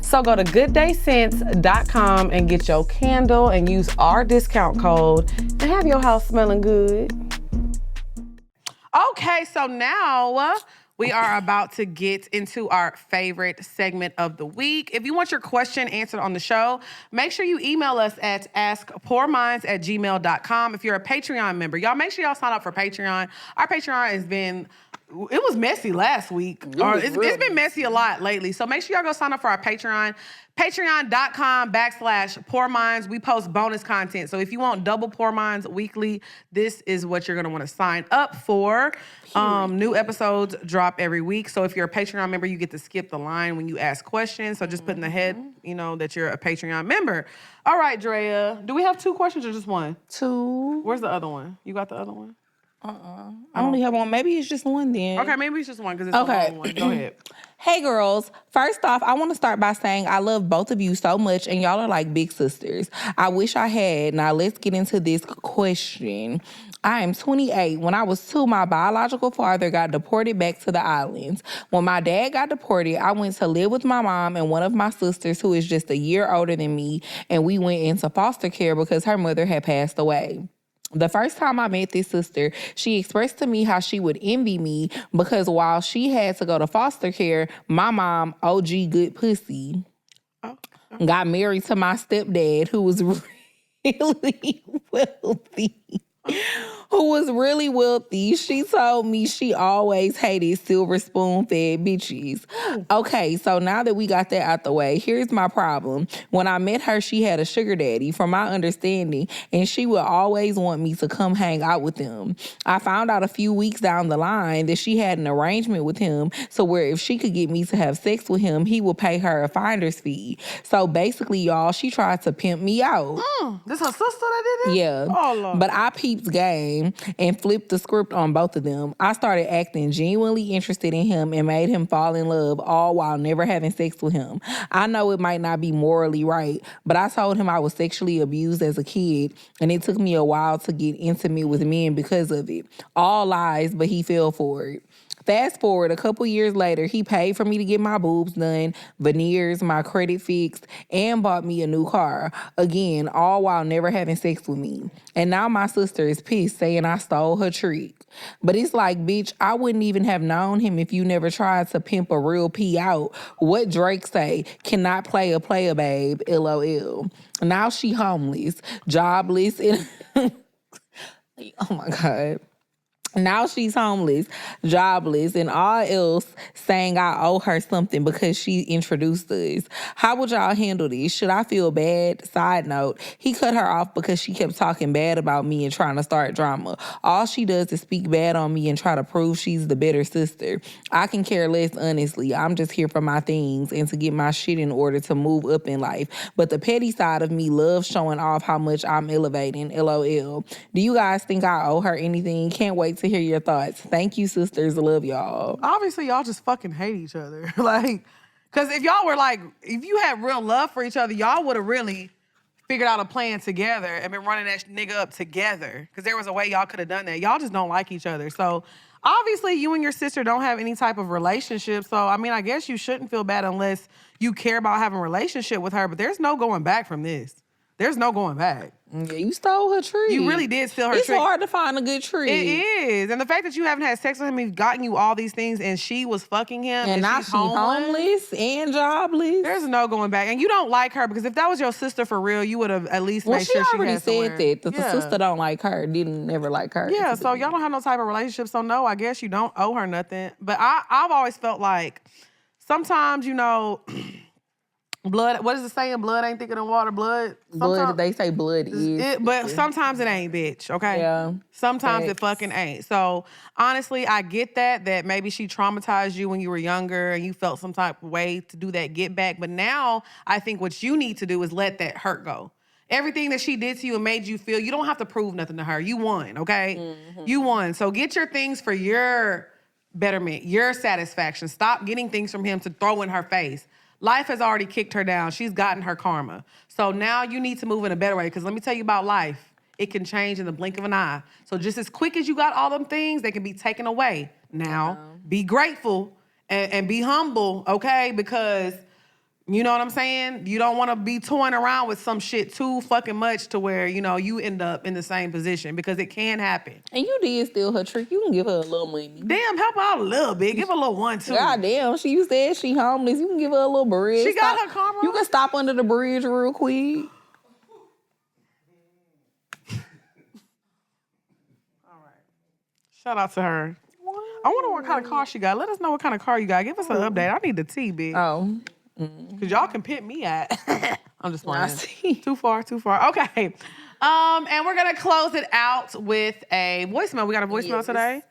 So go to GoodDayScents.com and get your candle and use our discount code and have your house smelling good. Okay, so now We are about to get into our favorite segment of the week. If you want your question answered on the show, make sure you email us at askpoorminds@gmail.com. If you're a Patreon member, y'all make sure y'all sign up for Patreon. Our Patreon has been, it was messy last week. It's been messy a lot lately. So make sure y'all go sign up for our Patreon. Patreon.com/Poor Minds. We post bonus content. So if you want double Poor Minds weekly, this is what you're going to want to sign up for. New episodes drop every week. So if you're a Patreon member, you get to skip the line when you ask questions. So just put in the head, that you're a Patreon member. All right, Drea. Do we have 2 questions or just one? 2. Where's the other one? You got the other one? I only have one. Maybe it's just one then. Okay, maybe it's just one because it's a long one. Go ahead. Hey girls, first off, I want to start by saying I love both of you so much and y'all are like big sisters. I wish I had. Now let's get into this question. I am 28. When I was 2, my biological father got deported back to the islands. When my dad got deported, I went to live with my mom and one of my sisters who is just a year older than me, and we went into foster care because her mother had passed away. The first time I met this sister, she expressed to me how she would envy me because while she had to go to foster care, my mom, OG good pussy, got married to my stepdad who was really wealthy. She told me she always hated silver spoon-fed bitches. Okay, so now that we got that out the way, here's my problem. When I met her, she had a sugar daddy, from my understanding, and she would always want me to come hang out with them. I found out a few weeks down the line that she had an arrangement with him, so where if she could get me to have sex with him, he would pay her a finder's fee. So basically, y'all, she tried to pimp me out. This her sister that did it? Yeah. Oh, Lord. But I peeped game and flipped the script on both of them. I started acting genuinely interested in him and made him fall in love, all while never having sex with him. I know it might not be morally right, but I told him I was sexually abused as a kid, and it took me a while to get intimate with men because of it. All lies, but he fell for it. Fast forward a couple years later, he paid for me to get my boobs done, veneers, my credit fixed, and bought me a new car. Again, all while never having sex with me. And now my sister is pissed, saying I stole her trick. But it's like, bitch, I wouldn't even have known him if you never tried to pimp a real P out. What Drake say? Cannot play a player, babe. LOL. Now she homeless, jobless, and oh my God. Now she's homeless, jobless, and all else, saying I owe her something because she introduced us. How would y'all handle this? Should I feel bad? Side note, he cut her off because she kept talking bad about me and trying to start drama. All she does is speak bad on me and try to prove she's the better sister. I can care less, honestly. I'm just here for my things and to get my shit in order to move up in life. But the petty side of me loves showing off how much I'm elevating. LOL. Do you guys think I owe her anything? Can't wait to hear your thoughts. Thank you, sisters. Love y'all. Obviously, y'all just fucking hate each other. Because if y'all were if you had real love for each other, y'all would have really figured out a plan together and been running that nigga up together. Because there was a way y'all could have done that. Y'all just don't like each other. So obviously, you and your sister don't have any type of relationship. So, I guess you shouldn't feel bad unless you care about having a relationship with her. But there's no going back from this. There's no going back. Yeah, you stole her tree. You really did steal her tree. It's hard to find a good tree. It is. And the fact that you haven't had sex with him, he's gotten you all these things, and she was fucking him. And now she's homeless and jobless. There's no going back. And you don't like her because if that was your sister for real, you would have at least made sure she already said that the Yeah. sister don't like her, didn't never like her. Yeah, so y'all don't have no type of relationship. So no, I guess you don't owe her nothing. But I've always felt like sometimes, blood, what is it saying? Blood ain't thicker than water. Blood, they say blood is. But sometimes it ain't, bitch, okay? Yeah. Sometimes it fucking ain't. So honestly, I get that maybe she traumatized you when you were younger and you felt some type of way to do that get back. But now I think what you need to do is let that hurt go. Everything that she did to you and made you feel, you don't have to prove nothing to her. You won, okay? Mm-hmm. You won. So get your things for your betterment, your satisfaction. Stop getting things from him to throw in her face. Life has already kicked her down. She's gotten her karma. So now you need to move in a better way. Because let me tell you about life. It can change in the blink of an eye. So just as quick as you got all them things, they can be taken away. Now, be grateful and be humble, okay? Because You know what I'm saying? You don't want to be toying around with some shit too fucking much to where, you know, you end up in the same position because it can happen. And you did steal her trick. You can give her a little money. Damn, help her out a little bit. Give her a little one, too. God damn, she said she homeless. You can give her a little bread. She got her karma. You can stop under the bridge real quick. All right. Shout out to her. I wonder what kind of car she got. Let us know what kind of car you got. Give us an update. I need the tea, bitch. Oh. Because y'all can pimp me at. I'm just I playing. see. Too far. Okay. And we're going to close it out with a voicemail. We got a voicemail today?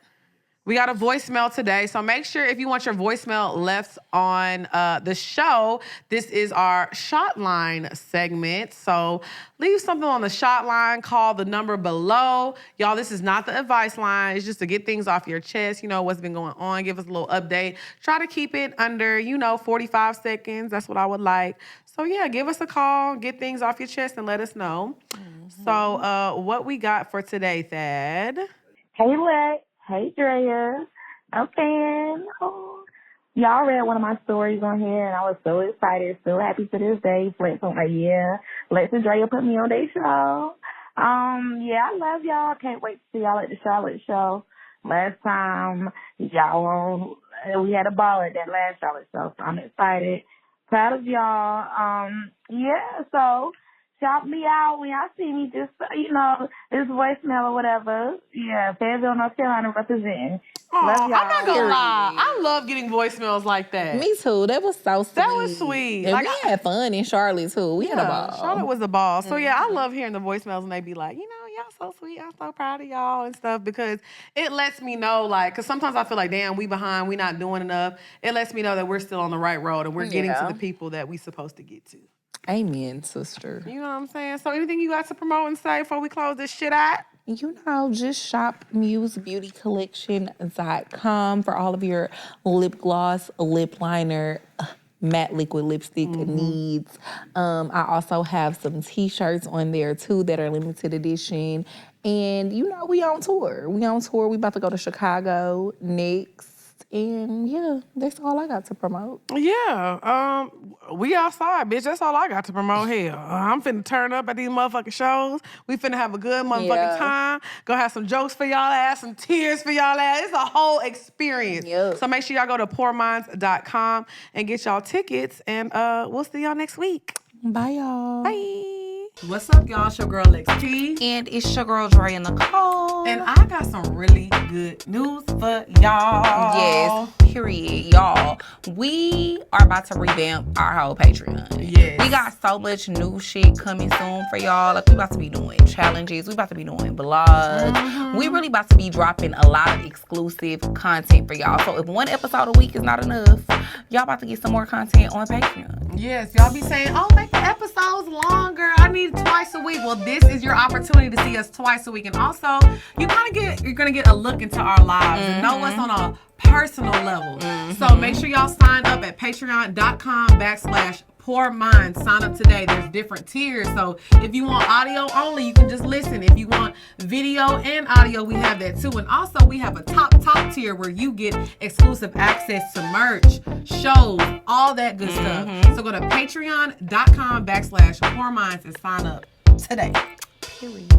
We got a voicemail today. So make sure if you want your voicemail left on the show, this is our shot line segment. So leave something on the shot line. Call the number below. Y'all, this is not the advice line. It's just to get things off your chest. You know what's been going on. Give us a little update. Try to keep it under, 45 seconds. That's what I would like. So yeah, give us a call. Get things off your chest and let us know. Mm-hmm. So what we got for today, Thad? Hey, Lex. Hey, Drea. I'm fan. Oh. Y'all read one of my stories on here, and I was so excited, so happy to this day. Flex on like, yeah, Lex and Drea put me on their show. Yeah, I love y'all. Can't wait to see y'all at the Charlotte show. Last time, y'all we had a ball at that last Charlotte show, so I'm excited. Proud of y'all. Yeah, so shout me out when y'all see me, just, this voicemail or whatever. Yeah, Fayetteville, North Carolina representing. Oh, love y'all. I'm not gonna lie. I love getting voicemails like that. Me too. That was so sweet. That was sweet. And we had fun in Charlotte too. We had a ball. Charlotte was a ball. So yeah, I love hearing the voicemails and they be like, y'all so sweet. I'm so proud of y'all and stuff because it lets me know, like, because sometimes I feel like, damn, we behind, we not doing enough. It lets me know that we're still on the right road and we're getting to the people that we supposed to get to. Amen, sister. You know what I'm saying? So anything you got to promote and say before we close this shit out? Just shop musebeautycollection.com for all of your lip gloss, lip liner, matte liquid lipstick needs. I also have some t-shirts on there too that are limited edition. And we on tour. We about to go to Chicago next. And yeah, that's all I got to promote. Yeah, we outside, bitch. That's all I got to promote here. I'm finna turn up at these motherfucking shows. We finna have a good motherfucking time. Gonna have some jokes for y'all ass, some tears for y'all ass. It's a whole experience. Yep. So make sure y'all go to poorminds.com and get y'all tickets. And we'll see y'all next week. Bye, y'all. Bye. What's up, y'all? It's your girl, XP. And it's your girl, Drea Nicole. And I got some really good news for y'all. Yes, period, y'all. We are about to revamp our whole Patreon. Yes. We got so much new shit coming soon for y'all. Like, we about to be doing challenges. We about to be doing vlogs. We really about to be dropping a lot of exclusive content for y'all. So if one episode a week is not enough, y'all about to get some more content on Patreon. Yes, y'all be saying, oh, make the episodes longer. I need twice a week. Well, this is your opportunity to see us twice a week. And also, you're gonna get a look into our lives and know us on a personal level. So make sure y'all sign up at patreon.com/poorminds. Sign up today. There's different tiers. So if you want audio only, you can just listen. If you want video and audio, we have that too. And also we have a top tier where you get exclusive access to merch, shows, all that good stuff. So go to patreon.com/poorminds and sign up today. Period.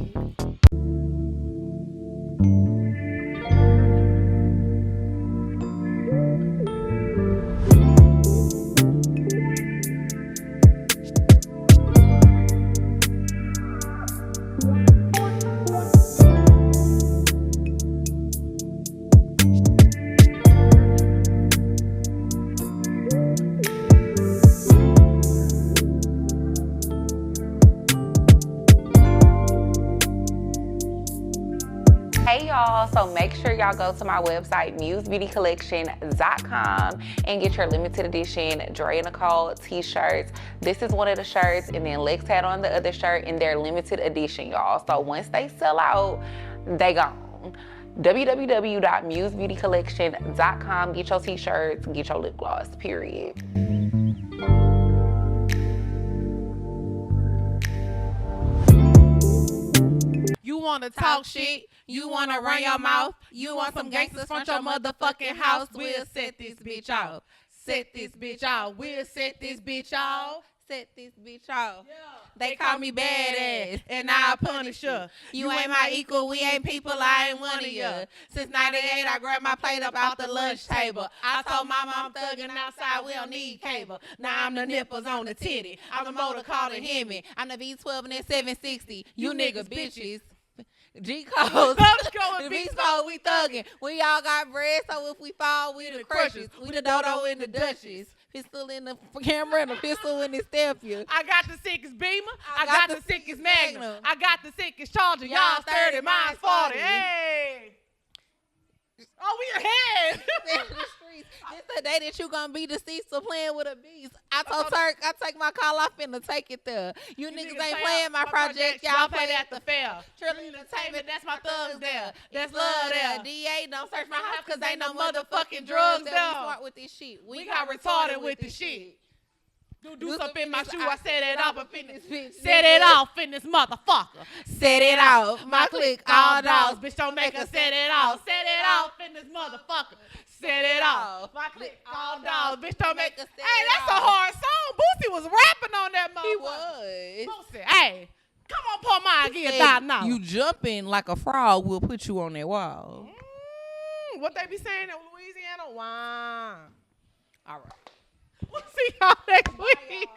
So make sure y'all go to my website, musebeautycollection.com, and get your limited edition Drea Nicole t-shirts. This is one of the shirts, and then Lex had on the other shirt, and they're limited edition, y'all. So once they sell out, they gone. www.musebeautycollection.com. Get your t-shirts, get your lip gloss, period. You wanna talk shit? You wanna run your mouth? You want some gangsters front your motherfucking house? We'll set this bitch off. Set this bitch off. We'll set this bitch off. Set this bitch off. They call me badass, and I'll punish her. You ain't my equal, we ain't people, I ain't one of ya. Since 98, I grabbed my plate up off the lunch table. I told mama I'm thugging outside, we don't need cable. Now I'm the nipples on the titty. I'm the motor car to Hemi. I'm the V12 and that 760. You niggas bitches. G codes. The beast mode, we thuggin'. We all got bread, so if we fall, we the crushers. We the dodo and the duchess. Pistol in the camera and a pistol in the stepper. I got the sickest Beamer. I got the sickest Magnum. I got the sickest Charger. Y'all 30, mine's 40. Hey. Oh, we ahead. This the day that you gonna be deceased for playing with a beast. I told Turk, I take my call off and to take it there. You niggas ain't playing my project. Y'all play at the fair. Trilling Entertainment, that's my thugs there. That's love there. DA don't search my house cause ain't no motherfucking drugs there. We smart with this shit. We got retarded with this shit. Do up in my shoe, I set it off up in this bitch. Set it off in this motherfucker. Set it off. My clique, all dogs. Bitch, don't make us set it off. Set it off in this motherfucker. Set it off. My clique, all dogs. Bitch, don't make us set it off. Hey, that's a hard song. Boosie was rapping on that motherfucker. He was. Boosie, hey, come on, pour mine, get $1,000. You jumping like a frog will put you on that wall. What they be saying in Louisiana? Wow. All right. We'll see y'all next week.